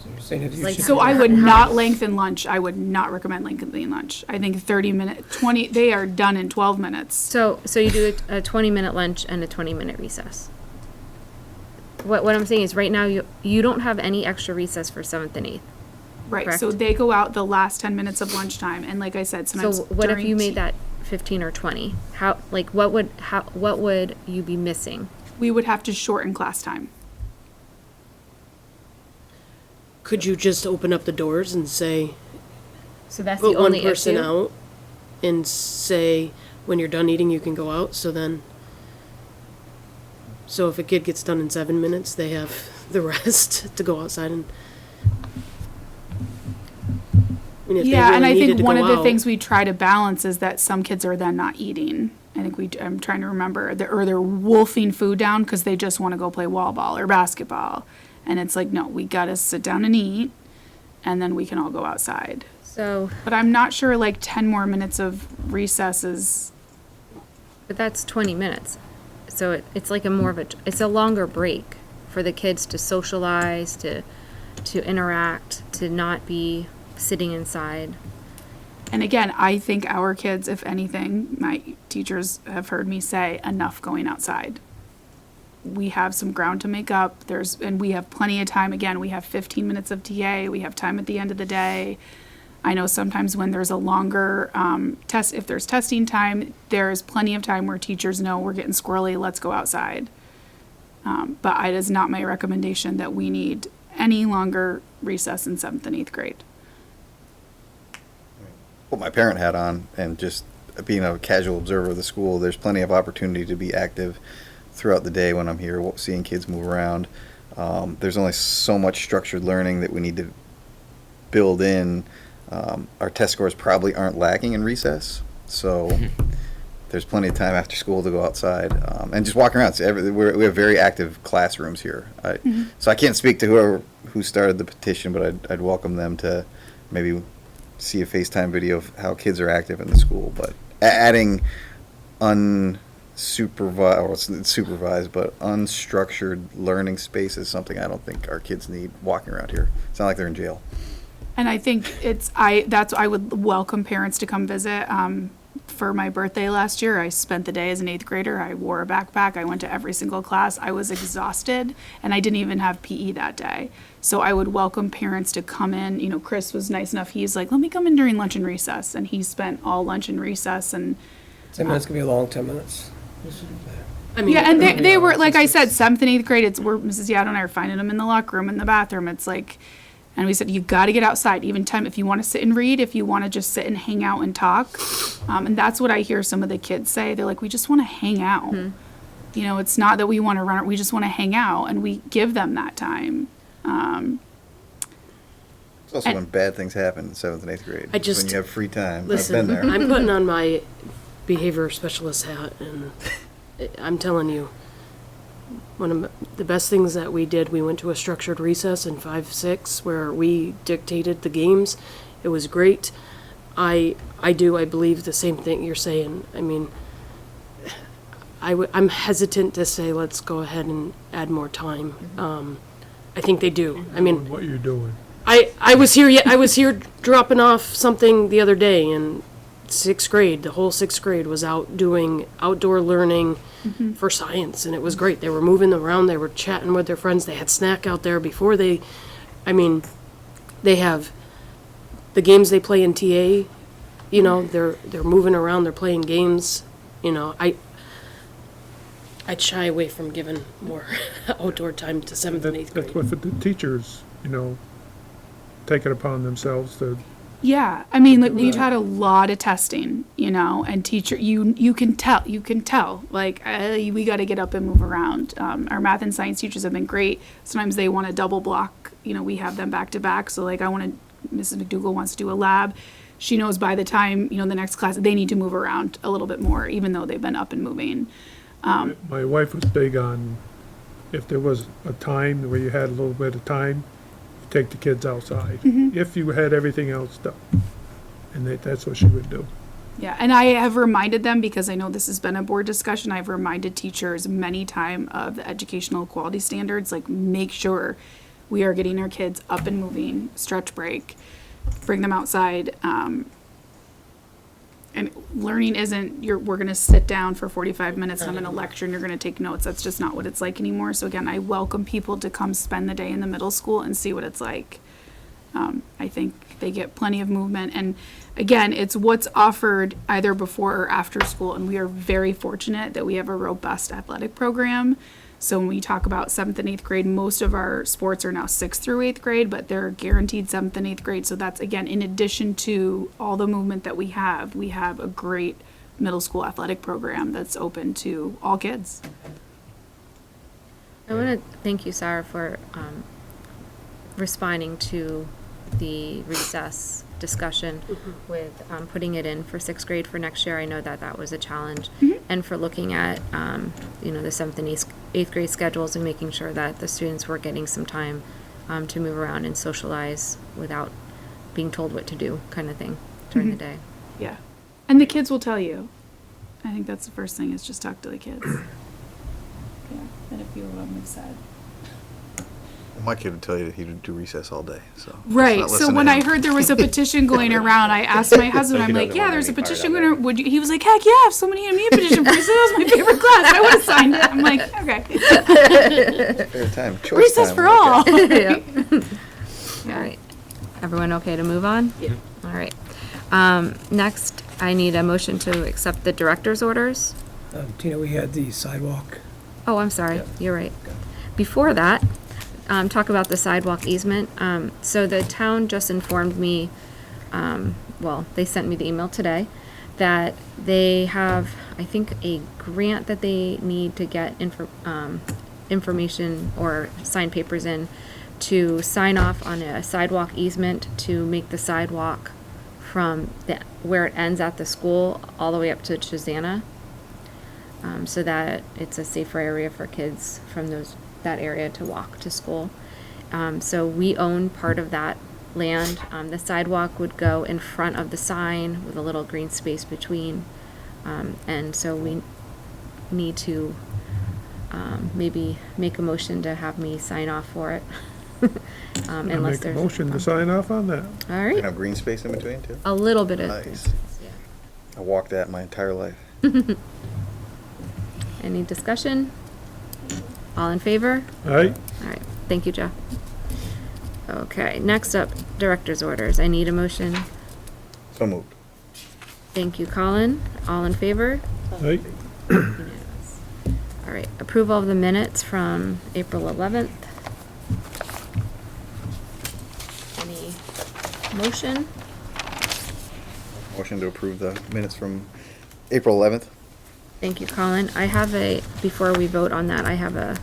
So you're saying if you Like- should. So I would not lengthen lunch. I would not recommend lengthening lunch. I think 20, they are done in 12 minutes. so you do a 20-minute lunch and a 20-minute recess. What I'm saying is right now you don't have any extra recess for 7th and 8th. Right, so Correct. they go out the last 10 minutes of lunchtime, and like I said, sometimes So what if during you made tea- that 15 or 20? What would you be missing? We would have to shorten class time. Could you just open up the doors and say, So that's put the one only person issue. out and say, when you're done eating, you can go out, so then, so if a kid gets done in 7 minutes, they have the rest to go outside and. I mean, if they Yeah, and really I needed think to one go of the out- things we try to balance is that some kids are then not eating. I think I'm trying to remember, or they're wolfing food down because they just want to go play wall ball or basketball. And it's like, no, we gotta sit down and eat, and then we can all go outside. So, But I'm not sure like 10 more minutes of recess is, but that's 20 minutes. So it's like it's a longer break for the kids to socialize, to interact, to not be sitting inside. and again, I think our kids, if anything, my teachers have heard me say, enough going outside. We have some ground to make up. And we have plenty of time. Again, we have 15 minutes of TA. We have time at the end of the day. I know sometimes when there's a longer test, if there's testing time, there's plenty of time where teachers know we're getting squirrely, let's go outside. But it is not my recommendation that we need any longer recess in 7th and 8th grade. Put my parent hat on, and just being a casual observer of the school, there's plenty of opportunity to be active throughout the day when I'm here, seeing kids move around. There's only so much structured learning that we need to build in. Our test scores probably aren't lacking in recess, so there's plenty of time after school to go outside and just walk around. We have very active classrooms here. So I can't speak to who started the petition, but I'd welcome them to maybe see a FaceTime video of how kids are active in the school. But adding unsupervised, or it's supervised, but unstructured learning space is something I don't think our kids need walking around here. It's not like they're in jail. And I think I would welcome parents to come visit. For my birthday last year, I spent the day as an 8th grader. I wore a backpack. I went to every single class. I was exhausted, and I didn't even have PE that day. So I would welcome parents to come in. You know, Chris was nice enough. He's like, let me come in during lunch and recess. And he spent all lunch and recess. And 10 minutes could be a long 10 minutes. I mean, yeah, and they were, like I said, 7th and 8th grade, we're Mrs. Yaddo and I are finding them in the locker room, in the bathroom. It's like, and we said, you got to get outside, even time, if you want to sit and read, if you want to just sit and hang out and talk. And that's what I hear some of the kids say. They're like, we just want to hang out. You know, it's not that we want to run, we just want to hang out, and we give them that time. It's also when bad things happen in 7th and 8th grade. I just- when you have free time. listen, I've been there. I'm putting on my behavior specialist hat, and I'm telling you, one of the best things that we did, we went to a structured recess in 5-6 where we dictated the games. It was great. I believe the same thing you're saying. I mean, I'm hesitant to say let's go ahead and add more time. I think they do. I mean, What you're doing. I was here dropping off something the other day in 6th grade. The whole 6th grade was out doing outdoor learning for science, and it was great. They were moving around, they were chatting with their friends, they had snack out there before they have the games they play in TA, you know, they're moving around, they're playing games, you know. I'd shy away from giving more outdoor time to 7th and 8th That's grade. what the teachers, take it upon themselves to. Yeah, I mean, like, we've had a lot of testing, you know, and teacher, you can tell, like, we got to get up and move around. Our math and science teachers have been great. Sometimes they want to double block, we have them back to back. So like, Mrs. McDougall wants to do a lab. She knows by the time, the next class, they need to move around a little bit more, even though they've been up and moving. My wife was big on, if there was a time where you had a little bit of time, take the kids outside, if you had everything else done. And that's what she would do. Yeah, and I have reminded them, because I know this has been a board discussion, I've reminded teachers many times of the educational equality standards, like, make sure we are getting our kids up and moving, stretch break, bring them outside. And learning isn't, we're going to sit down for 45 minutes and I'm going to lecture and you're going to take notes. That's just not what it's like anymore. So again, I welcome people to come spend the day in the middle school and see what it's like. I think they get plenty of movement. And again, it's what's offered either before or after school. And we are very fortunate that we have a robust athletic program. So when we talk about 7th and 8th grade, most of our sports are now 6th through 8th grade, but they're guaranteed 7th and 8th grade. So that's, again, in addition to all the movement that we have a great middle school athletic program that's open to all kids. I want to thank you, Sarah, for responding to the recess discussion with putting it in for 6th grade for next year. I know that that was a challenge. And for looking at, the 7th and 8th grade schedules and making sure that the students were getting some time to move around and socialize without being told what to do kind of thing during the day. Yeah. And the kids will tell you. I think that's the first thing, is just talk to the kids. Yeah, that a few of them have said. My kid would tell you that he would do recess all day, so. let's Right. not So listen to when I him. heard there was a petition going around, I asked my husband, I'm He like, doesn't yeah, want there's a any part petition of going around. Would you? He was like, heck yeah, if somebody handed me a petition for recess, that was my favorite class. I would have signed it. I'm like, okay. Fair time, choice Recess time, for okay. all. All right. Everyone okay to move on? Yeah. All right. Next, I need a motion to accept the director's orders. Tina, we had the sidewalk. Oh, I'm sorry. You're right. Before that, talk about the sidewalk easement. So the town just informed me, they sent me the email today, that they have, I think, a grant that they need to get information or sign papers in to sign off on a sidewalk easement to make the sidewalk from where it ends at the school all the way up to Chazana. So that it's a safer area for kids from that area to walk to school. So we own part of that land. The sidewalk would go in front of the sign with a little green space between. And so we need to maybe make a motion to have me sign off for it. I Unless make a there's motion to sign off on that. All You right, have green space in between too? a little bit of Nice. I walked that my entire life. Any discussion? All in favor? All right? All right, thank you, Jeff. Okay, next up, director's orders. I need a motion. So moved. Thank you, Colin. All in favor? All right? Unanimous. All right, approval of the minutes from April 11th. Any motion? Motion to approve the minutes from April 11th. Thank you, Colin. I have before we vote on that, I have a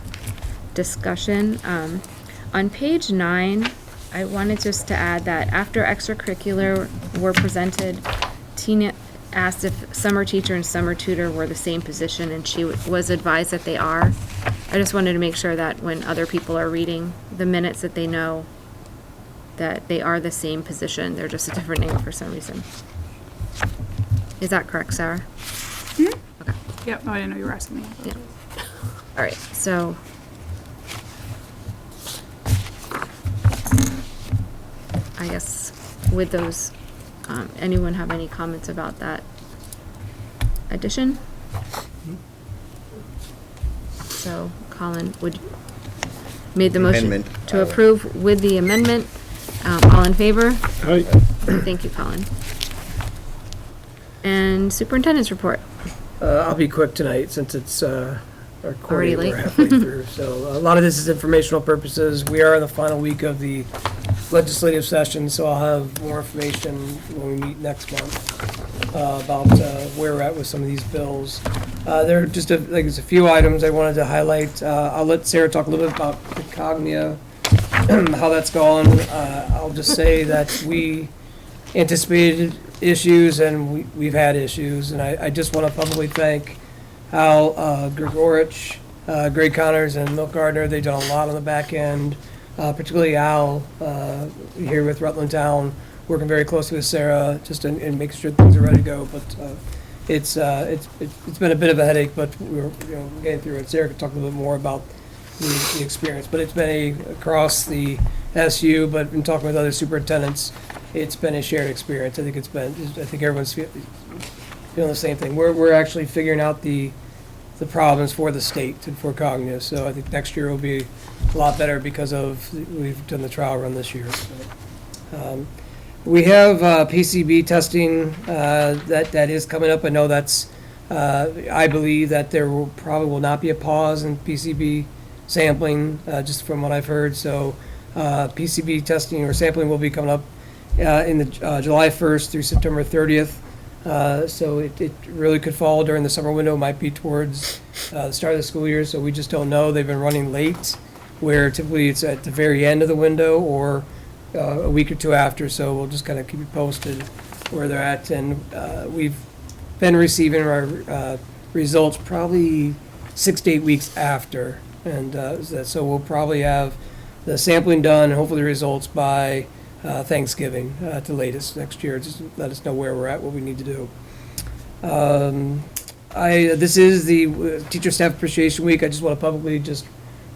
discussion. On page 9, I wanted just to add that after extracurricular were presented, Tina asked if summer teacher and summer tutor were the same position, and she was advised that they are. I just wanted to make sure that when other people are reading the minutes, that they know that they are the same position. They're just a different name for some reason. Is that correct, Sarah? Okay. Yep. Oh, I didn't know you were asking me. Yeah. All right, so. I guess with those, anyone have any comments about that addition? So Colin made the motion Amendment. to approve with the amendment. All in favor? All right? Thank you, Colin. And superintendent's report. I'll be quick tonight since it's our Already quarter, late. we're halfway through. So a lot of this is informational purposes. We are in the final week of the legislative session, so I'll have more information when we meet next month about where we're at with some of these bills. There are just there's a few items I wanted to highlight. I'll let Sarah talk a little bit about the Cognia, how that's going. I'll just say that we anticipated issues and we've had issues, and I just want to publicly thank Al Grigorich, Greg Connors, and Milk Gardner. They've done a lot on the back end, particularly Al here with Rutland Town, working very closely with Sarah just in making sure things are ready to go. But it's been a bit of a headache, but we're getting through it. Sarah could talk a little bit more about the experience. But it's been across the SU, but in talking with other superintendents, it's been a shared experience. I think everyone's feeling the same thing. We're actually figuring out the problems for the state and for Cognia. So I think next year will be a lot better because we've done the trial run this year. So, we have PCB testing that is coming up. I know that's. I believe that there will not be a pause in PCB sampling, just from what I've heard. So PCB testing or sampling will be coming up in the July 1st through September 30th. So it really could fall during the summer window, might be towards the start of the school year, so we just don't know. They've been running late, where typically it's at the very end of the window or a week or two after, so we'll just kind of keep you posted where they're at. And we've been receiving our results probably 6 to 8 weeks after, and so we'll probably have the sampling done and hopefully the results by Thanksgiving at the latest next year. Just let us know where we're at, what we need to do. This is the Teacher Staff Appreciation Week. I just want to publicly just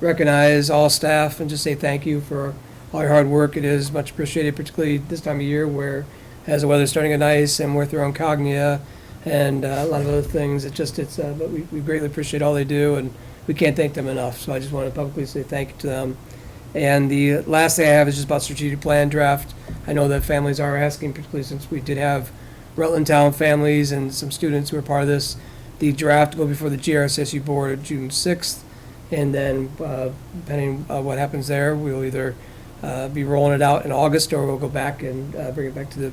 recognize all staff and just say thank you for all your hard work. It is much appreciated, particularly this time of year where as the weather's starting to get nice and we're throwing Cognia and a lot of other things. But we greatly appreciate all they do, and we can't thank them enough. So I just want to publicly say thank you to them. And the last thing I have is just about strategic plan draft. I know that families are asking, particularly since we did have Rutland Town families and some students who were part of this. The draft will go before the GRSSU board on June 6th, and then depending on what happens there, we'll either be rolling it out in August or we'll go back and bring it back to the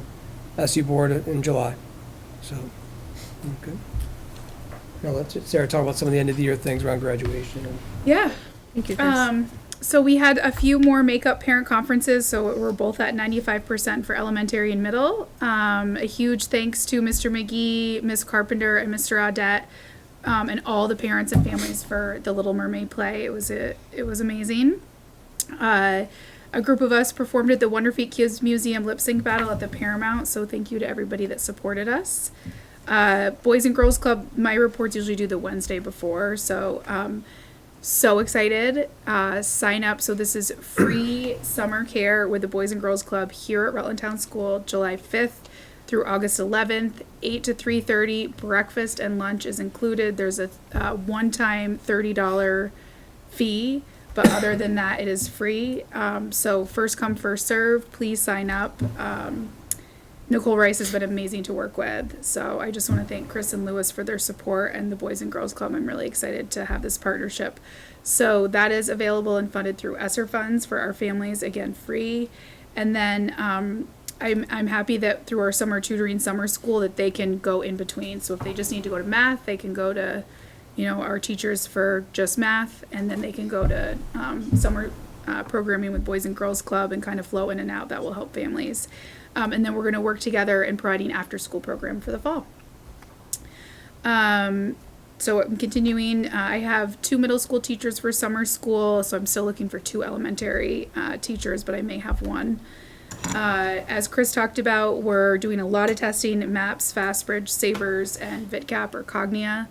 SU board in July. So, okay. Now let's Sarah talk about some of the end of the year things around graduation. Yeah. Thank you, Chris. So we had a few more makeup parent conferences, so we're both at 95% for elementary and middle. A huge thanks to Mr. McGee, Ms. Carpenter, and Mr. Audette, and all the parents and families for the Little Mermaid play. It was amazing. A group of us performed at the Wonder Feet Kids Museum lip sync battle at the Paramount, so thank you to everybody that supported us. Boys and Girls Club, my reports usually do the Wednesday before, so excited. Sign up. So this is free summer care with the Boys and Girls Club here at Rutland Town School, July 5th through August 11th, 8 to 3:30. Breakfast and lunch is included. There's a one-time $30 fee, but other than that, it is free. So first come, first serve. Please sign up. Nicole Rice has been amazing to work with. So I just want to thank Chris and Lewis for their support and the Boys and Girls Club. I'm really excited to have this partnership. So that is available and funded through ESSER funds for our families, again, free. And then I'm happy that through our summer tutoring summer school that they can go in between. So if they just need to go to math, they can go to, our teachers for just math, and then they can go to summer programming with Boys and Girls Club and kind of flow in and out. That will help families. And then we're going to work together in providing after-school program for the fall. So I'm continuing. I have 2 middle school teachers for summer school, so I'm still looking for 2 elementary teachers, but I may have 1. As Chris talked about, we're doing a lot of testing at MAPS, FastBridge, Savers, and VitCap or Cognia.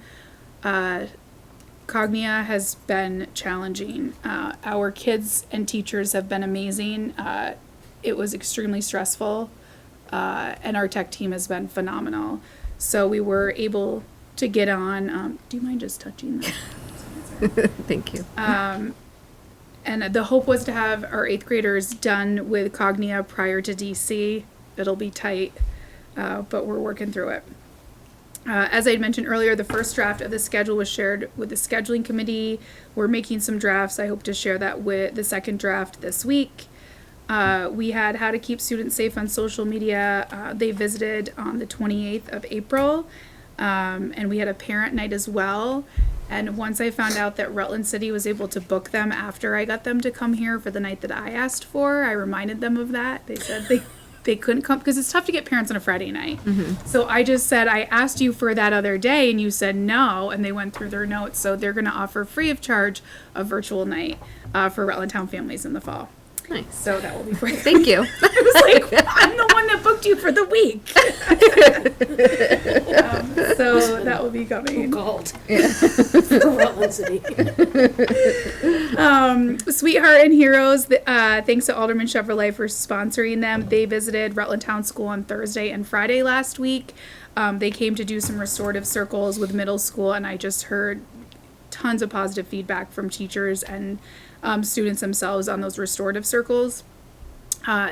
Cognia has been challenging. Our kids and teachers have been amazing. It was extremely stressful, and our tech team has been phenomenal. So we were able to get on. Do you mind just touching that? Thank you. And the hope was to have our 8th graders done with Cognia prior to DC. It'll be tight, but we're working through it. As I had mentioned earlier, the first draft of the schedule was shared with the scheduling committee. We're making some drafts. I hope to share that with the second draft this week. We had how to keep students safe on social media. They visited on the 28th of April, and we had a parent night as well. And once I found out that Rutland City was able to book them after I got them to come here for the night that I asked for, I reminded them of that. They said they couldn't come because it's tough to get parents on a Friday night. Mm-hmm. So I just said, I asked you for that other day and you said no, and they went through their notes. So they're going to offer free of charge a virtual night for Rutland Town families in the fall. Nice. So that will be for Thank you. I was like, I'm the one that booked you for the week. So that will be coming. Called. For Rutland City. Sweetheart and Heroes, thanks to Alderman Chevrolet for sponsoring them. They visited Rutland Town School on Thursday and Friday last week. They came to do some restorative circles with middle school, and I just heard tons of positive feedback from teachers and students themselves on those restorative circles.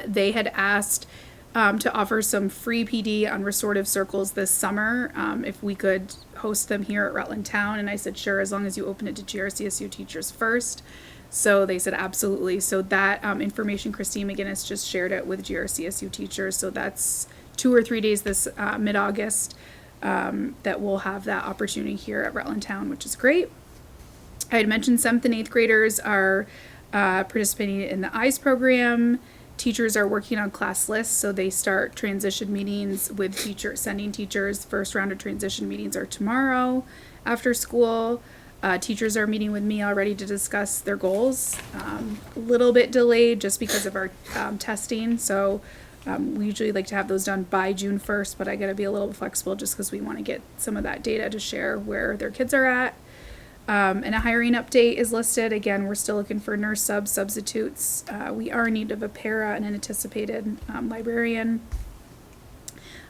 They had asked to offer some free PD on restorative circles this summer, if we could host them here at Rutland Town, and I said sure, as long as you open it to GRCSU teachers first. So they said absolutely. So that information, Christine McGinnis just shared it with GRCSU teachers. So that's 2 or 3 days this mid-August that we'll have that opportunity here at Rutland Town, which is great. I had mentioned 7th and 8th graders are participating in the EYES program. Teachers are working on class lists, so they start transition meetings with sending teachers. First round of transition meetings are tomorrow after school. Teachers are meeting with me already to discuss their goals. A little bit delayed just because of our testing, so we usually like to have those done by June 1st, but I gotta be a little flexible just because we want to get some of that data to share where their kids are at. And a hiring update is listed. Again, we're still looking for nurse substitutes. We are in need of a para and an anticipated librarian.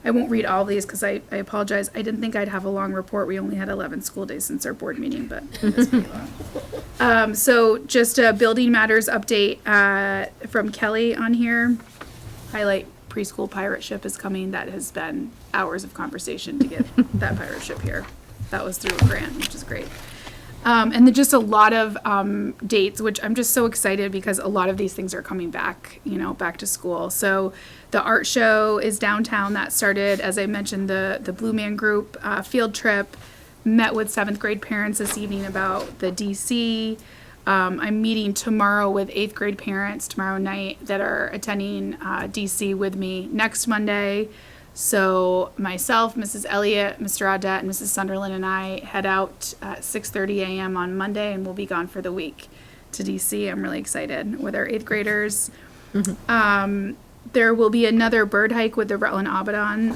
I won't read all these because I apologize. I didn't think I'd have a long report. We only had 11 school days since our board meeting, but it's pretty long. So just a building matters update from Kelly on here. Highlight preschool pirate ship is coming. That has been hours of conversation to get that pirate ship here. That was through a grant, which is great. And then just a lot of dates, which I'm just so excited because a lot of these things are coming back, back to school. So the art show is downtown. That started, as I mentioned, the Blue Man Group field trip. Met with 7th grade parents this evening about the DC. I'm meeting tomorrow with 8th grade parents tomorrow night that are attending DC with me next Monday. So myself, Mrs. Elliott, Mr. Audette, and Mrs. Sunderland and I head out at 6:30 a.m. on Monday, and we'll be gone for the week to DC. I'm really excited with our 8th graders. Mm-hmm. There will be another bird hike with the Rutland Abaddon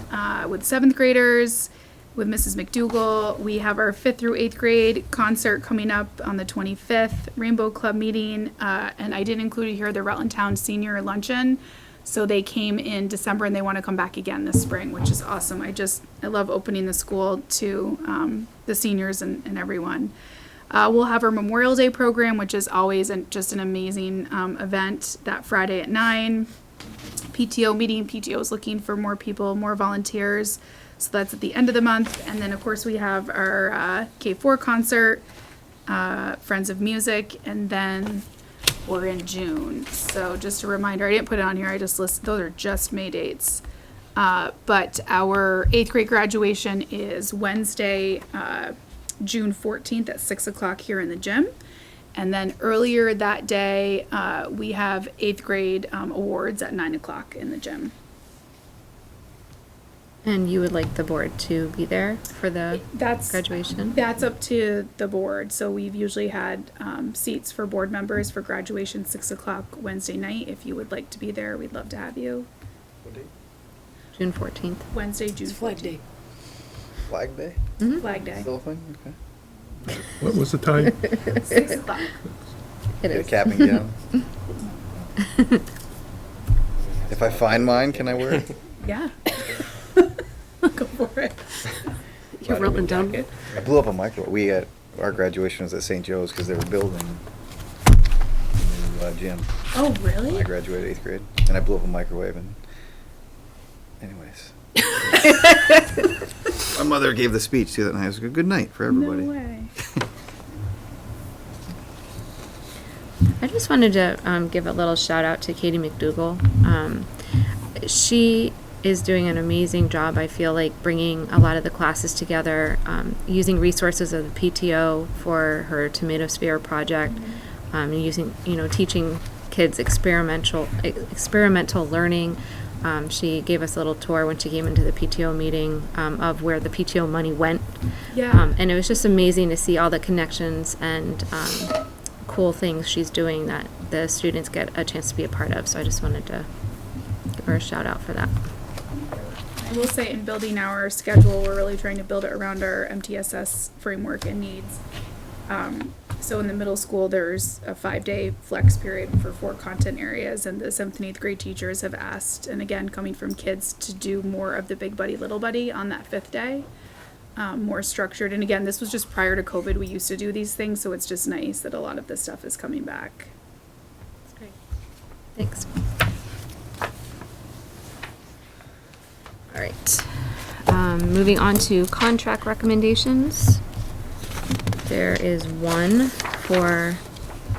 with 7th graders with Mrs. McDougall. We have our 5th through 8th grade concert coming up on the 25th, Rainbow Club meeting, and I did include here the Rutland Town Senior Luncheon. So they came in December and they want to come back again this spring, which is awesome. I love opening the school to the seniors and everyone. We'll have our Memorial Day program, which is always just an amazing event that Friday at 9. PTO meeting. PTO is looking for more people, more volunteers. So that's at the end of the month. And then, of course, we have our K4 concert, Friends of Music, and then we're in June. So just a reminder, I didn't put it on here. I just listed, those are just May dates. But our 8th grade graduation is Wednesday, June 14th at 6 o'clock here in the gym. And then earlier that day, we have 8th grade awards at 9 o'clock in the gym. And you would like the board to be there for the graduation? That's up to the board. So we've usually had seats for board members for graduation 6 o'clock Wednesday night. If you would like to be there, we'd love to have you. What date? June 14th. Wednesday, June It's Flag 14th. Day. Flag Day? Mm-hmm. Flag Day. Still a thing? Okay. What was the time? 6 o'clock. It Get a is. cap and gown. If I find mine, can I wear it? Yeah. Go for it. Your Rutland Town. I blew up a microwave. Our graduation was at St. Joe's because they were building a new gym. Oh, When I really? graduated 8th grade, and I blew up a microwave. And anyways, my mother gave the speech too that night. It was a good night for everybody. No way. I just wanted to give a little shout out to Katie McDougall. She is doing an amazing job, I feel like, bringing a lot of the classes together, using resources of the PTO for her Tomato Sphere project, using, teaching kids experimental learning. She gave us a little tour when she came into the PTO meeting of where the PTO money went. Yeah. And it was just amazing to see all the connections and cool things she's doing that the students get a chance to be a part of. So I just wanted to give her a shout out for that. I will say in building our schedule, we're really trying to build it around our MTSS framework and needs. So in the middle school, there's a 5-day flex period for 4 content areas, and the 7th and 8th grade teachers have asked, and again, coming from kids, to do more of the Big Buddy, Little Buddy on that 5th day, more structured. And again, this was just prior to COVID. We used to do these things, so it's just nice that a lot of this stuff is coming back. That's great. Thanks. All right. Moving on to contract recommendations. There is one for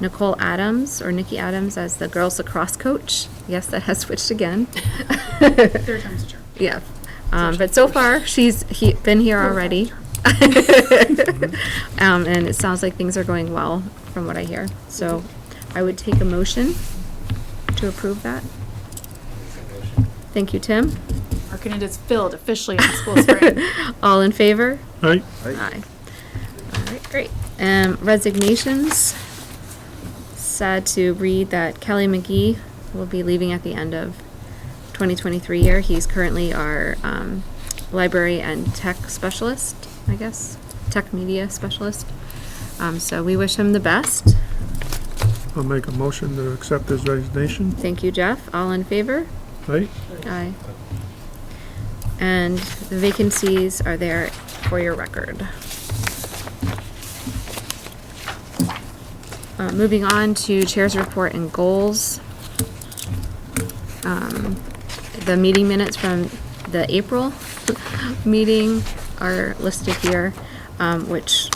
Nicole Adams, or Nikki Adams, as the girls lacrosse coach. Yes, that has switched again. 3rd time's a charm. Yeah. But so far, she's been here already. And it sounds like things are going well from what I hear. So I would take a motion to approve that. Thank you, Tim. Marking it is filled officially on school spring. All in favor? Right? Aye. All right, great. Resignations. Sad to read that Kelly McGee will be leaving at the end of 2023 year. He's currently our library and tech specialist, I guess, tech media specialist. So we wish him the best. I'll make a motion to accept his resignation. Thank you, Jeff. All in favor? Right? Aye. And the vacancies are there for your record. Moving on to Chair's report and goals. The meeting minutes from the April meeting are listed here, which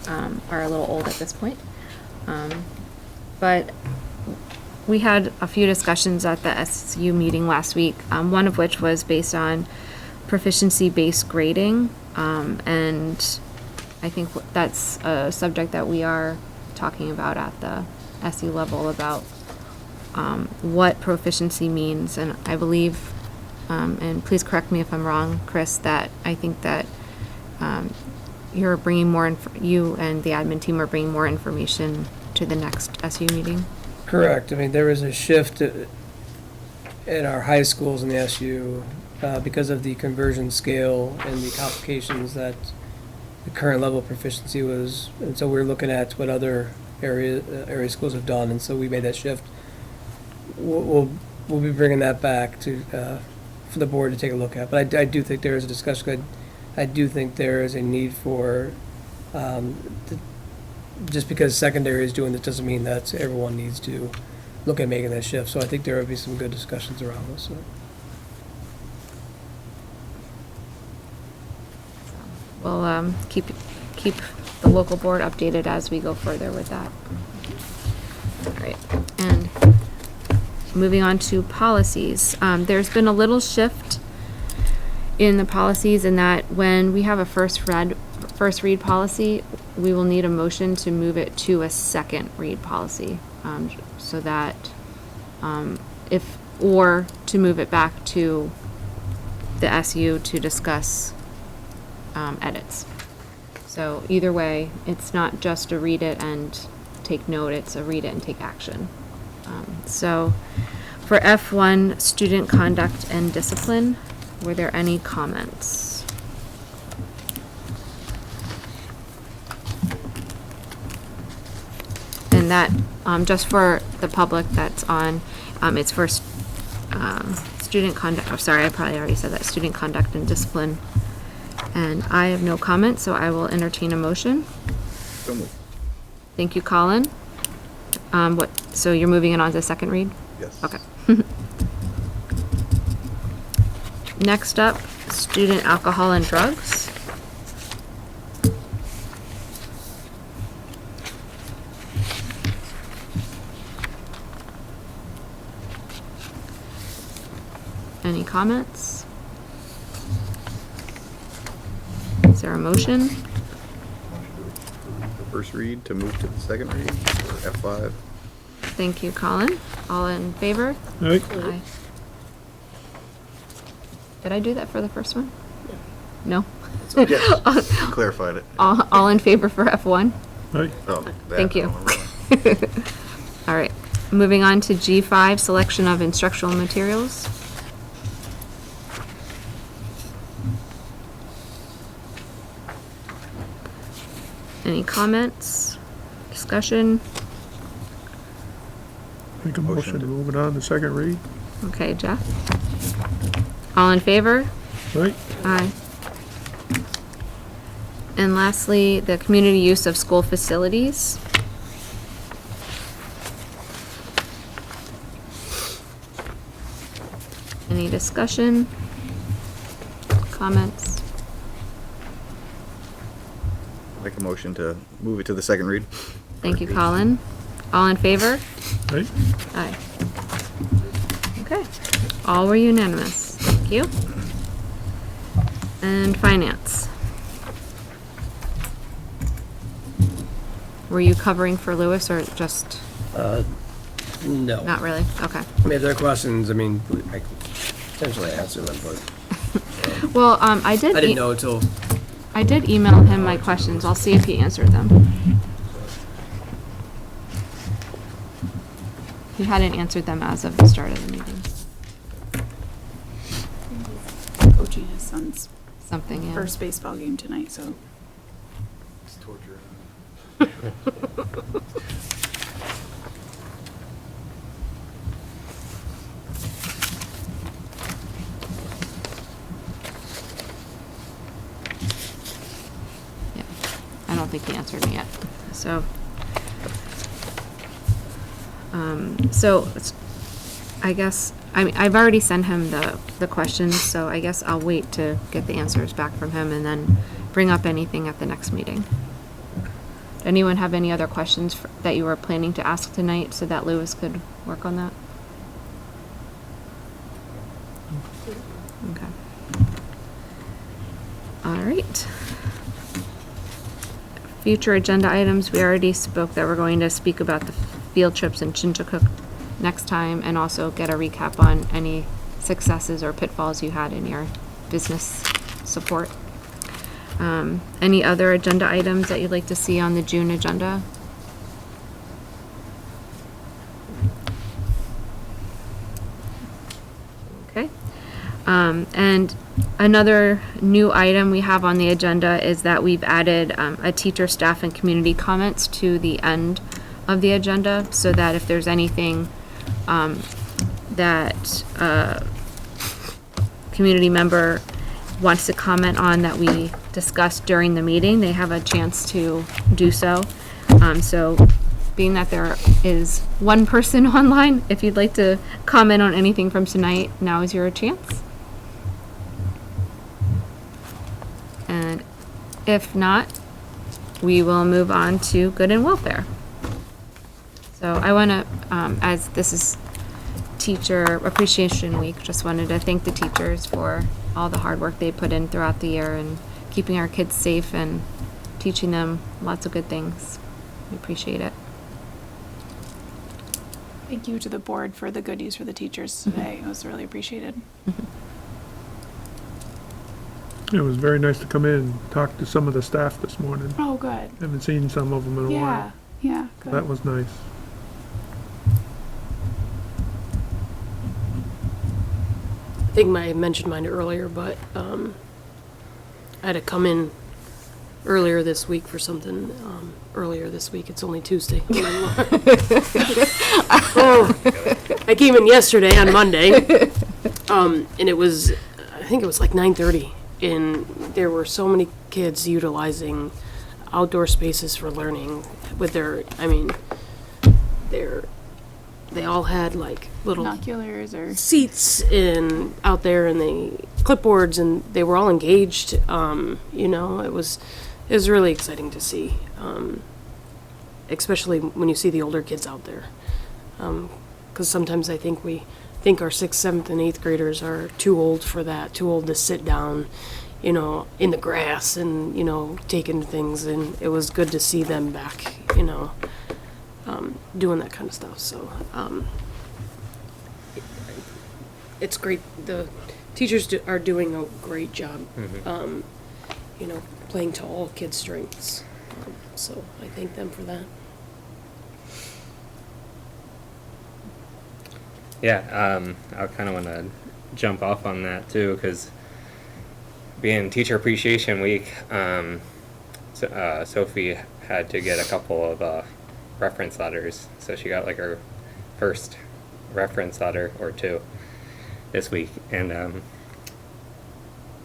are a little old at this point. But we had a few discussions at the SU meeting last week, one of which was based on proficiency-based grading, and I think that's a subject that we are talking about at the SU level, about what proficiency means. And I believe, and please correct me if I'm wrong, Chris, that I think that you're bringing more, you and the admin team are bringing more information to the next SU meeting. Correct. I mean, there was a shift in our high schools in the SU because of the conversion scale and the complications that the current level of proficiency was. And so we're looking at what other area schools have done, and so we made that shift. We'll be bringing that back to for the board to take a look at. But I do think there is a discussion. I do think there is a need for just because secondary is doing this doesn't mean that everyone needs to look at making that shift. So I think there will be some good discussions around this. So. We'll keep the local board updated as we go further with that. All right, and moving on to policies. There's been a little shift in the policies in that when we have a first read policy, we will need a motion to move it to a second read policy, so that or to move it back to the SU to discuss edits. So either way, it's not just a read it and take note, it's a read it and take action. So for F1, student conduct and discipline, were there any comments? And that, just for the public that's on, it's for student conduct, oh, sorry, I probably already said that, student conduct and discipline. And I have no comment, so I will entertain a motion. So moved. Thank you, Colin. So you're moving it on to the second read? Yes. Okay. Next up, student alcohol and drugs. Any comments? Is there a motion? The first read to move to the second read for F5. Thank you, Colin. All in favor? Right? Aye. Did I do that for the first one? No? Yes, you clarified it. All in favor for F1? Right? Oh, that Thank I you. don't remember. All right, moving on to G5, selection of instructional materials. Any comments, discussion? Make a motion to move it on to second read, Okay, Jeff? All in favor? right? Aye. And lastly, the community use of school facilities. Any discussion? Comments? Make a motion to move it to the second read. Thank you, Colin. All in favor? Right? Aye. Okay, all were unanimous. Thank you. And finance. Were you covering for Lewis or just, No. not really? Okay. I mean, if there are questions, I mean, I can potentially answer them, but Well, I did. I didn't know until, I did email him my questions. I'll see if he answered them. He hadn't answered them as of the start of the meeting. Coaching his son's Something, yeah. first baseball game tonight, so. It's torture. Yeah. I don't think he answered me yet. So, I guess, I mean, I've already sent him the questions, so I guess I'll wait to get the answers back from him and then bring up anything at the next meeting. Anyone have any other questions that you were planning to ask tonight so that Lewis could work on that? Okay. All right. Future agenda items, we already spoke that we're going to speak about the field trips in Chinchacook next time and also get a recap on any successes or pitfalls you had in your business support. Any other agenda items that you'd like to see on the June agenda? Okay. And another new item we have on the agenda is that we've added a teacher, staff, and community comments to the end of the agenda so that if there's anything that a community member wants to comment on that we discussed during the meeting, they have a chance to do so. So being that there is one person online, if you'd like to comment on anything from tonight, now is your chance. And if not, we will move on to good and welfare. So I want to, as this is Teacher Appreciation Week, just wanted to thank the teachers for all the hard work they put in throughout the year and keeping our kids safe and teaching them lots of good things. We appreciate it. Thank you to the board for the good news for the teachers today. It was really appreciated. It was very nice to come in and talk to some of the staff this morning. Oh, good. Haven't seen some of them in a Yeah, while. yeah, good. That was nice. I think I mentioned mine earlier, but I had to come in earlier this week for something. Earlier this week, it's only Tuesday. Oh, I came in yesterday on Monday, and it was, I think it was like 9:30, and there were so many kids utilizing outdoor spaces for learning with their, I mean, they all had like little Binoculars or? seats in out there and the clipboards, and they were all engaged. You know, it was really exciting to see, especially when you see the older kids out there. Because sometimes I think we think our 6th, 7th, and 8th graders are too old for that, too old to sit down, you know, in the grass and, you know, taking things. And it was good to see them back, you know, doing that kind of stuff. So it's great. The teachers are doing a great job, you know, playing to all kids' strengths. so I thank them for that. Yeah, I kind of want to jump off on that too, because being Teacher Appreciation Week, Sophie had to get a couple of reference letters, so she got like her first reference letter or two this week, and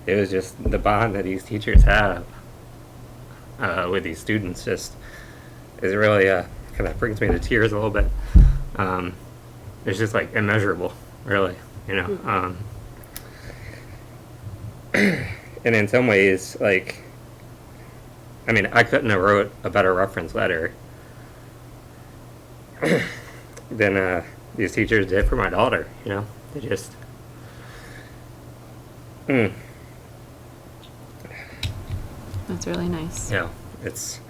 it was just the bond that these teachers have with these students just is really kind of brings me to tears a little bit. It's just like immeasurable, really, you know. And in some ways, like, I mean, I couldn't have wrote a better reference letter than these teachers did for my daughter, you know. They just, That's really nice. you know, it's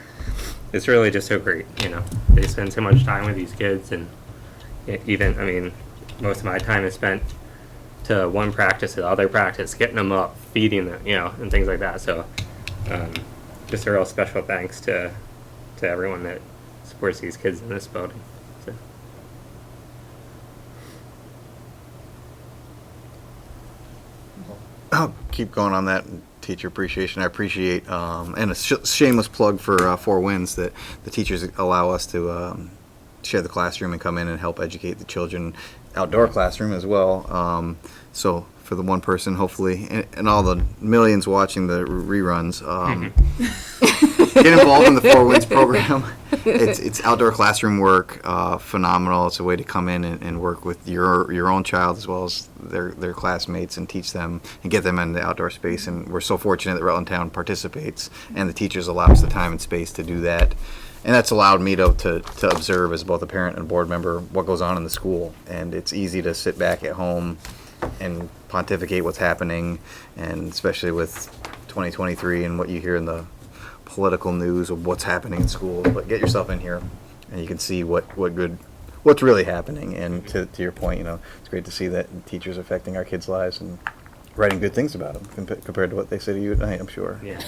really just so great, you know. They spend so much time with these kids, and even, I mean, most of my time is spent to one practice to the other practice, getting them up, feeding them, you know, and things like that. So, just a real special thanks to everyone that supports these kids in this building. So. I'll keep going on that teacher appreciation. I appreciate, and a shameless plug for Four Winds, that the teachers allow us to share the classroom and come in and help educate the children, outdoor classroom as well. So for the one person, hopefully, and all the millions watching the reruns, get involved in the Four Winds program. It's outdoor classroom work, phenomenal. It's a way to come in and work with your own child as well as their classmates and teach them and get them in the outdoor space. And we're so fortunate that Rutland Town participates, and the teachers allow us the time and space to do that. And that's allowed me to observe, as both a parent and a board member, what goes on in the school. And it's easy to sit back at home and pontificate what's happening, and especially with 2023 and what you hear in the political news of what's happening in schools. But get yourself in here, and you can see what's really happening. And to your point, you know, it's great to see that teachers are affecting our kids' lives and writing good things about them compared to what they say to you at night, I'm sure. Yeah.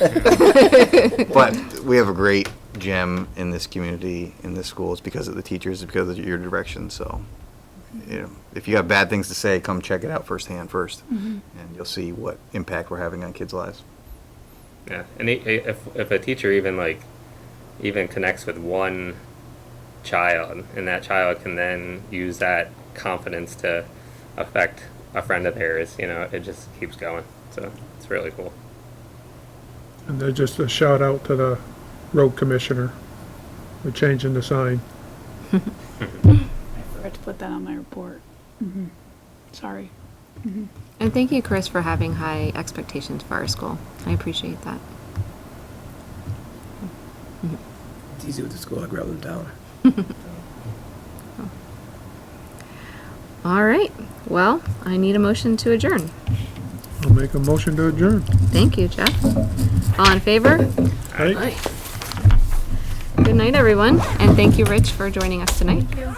But we have a great gem in this community, in this school. It's because of the teachers, it's because of your direction. So, you know, if you have bad things to say, come check it out firsthand first, and you'll see what impact we're having on kids' lives. Yeah, and if a teacher even connects with one child, and that child can then use that confidence to affect a friend of theirs, you know, it just keeps going. So it's really cool. And then just a shout out to the road commissioner for changing the sign. I forgot to put that on my report. Sorry. And thank you, Chris, for having high expectations for our school. I appreciate that. It's easy with the school like Rutland Town. All right. Well, I need a motion to adjourn. I'll make a motion to adjourn. Thank you, Jeff. All in favor? Right? Good night, everyone. And thank you, Rich, for joining us tonight. Thank you.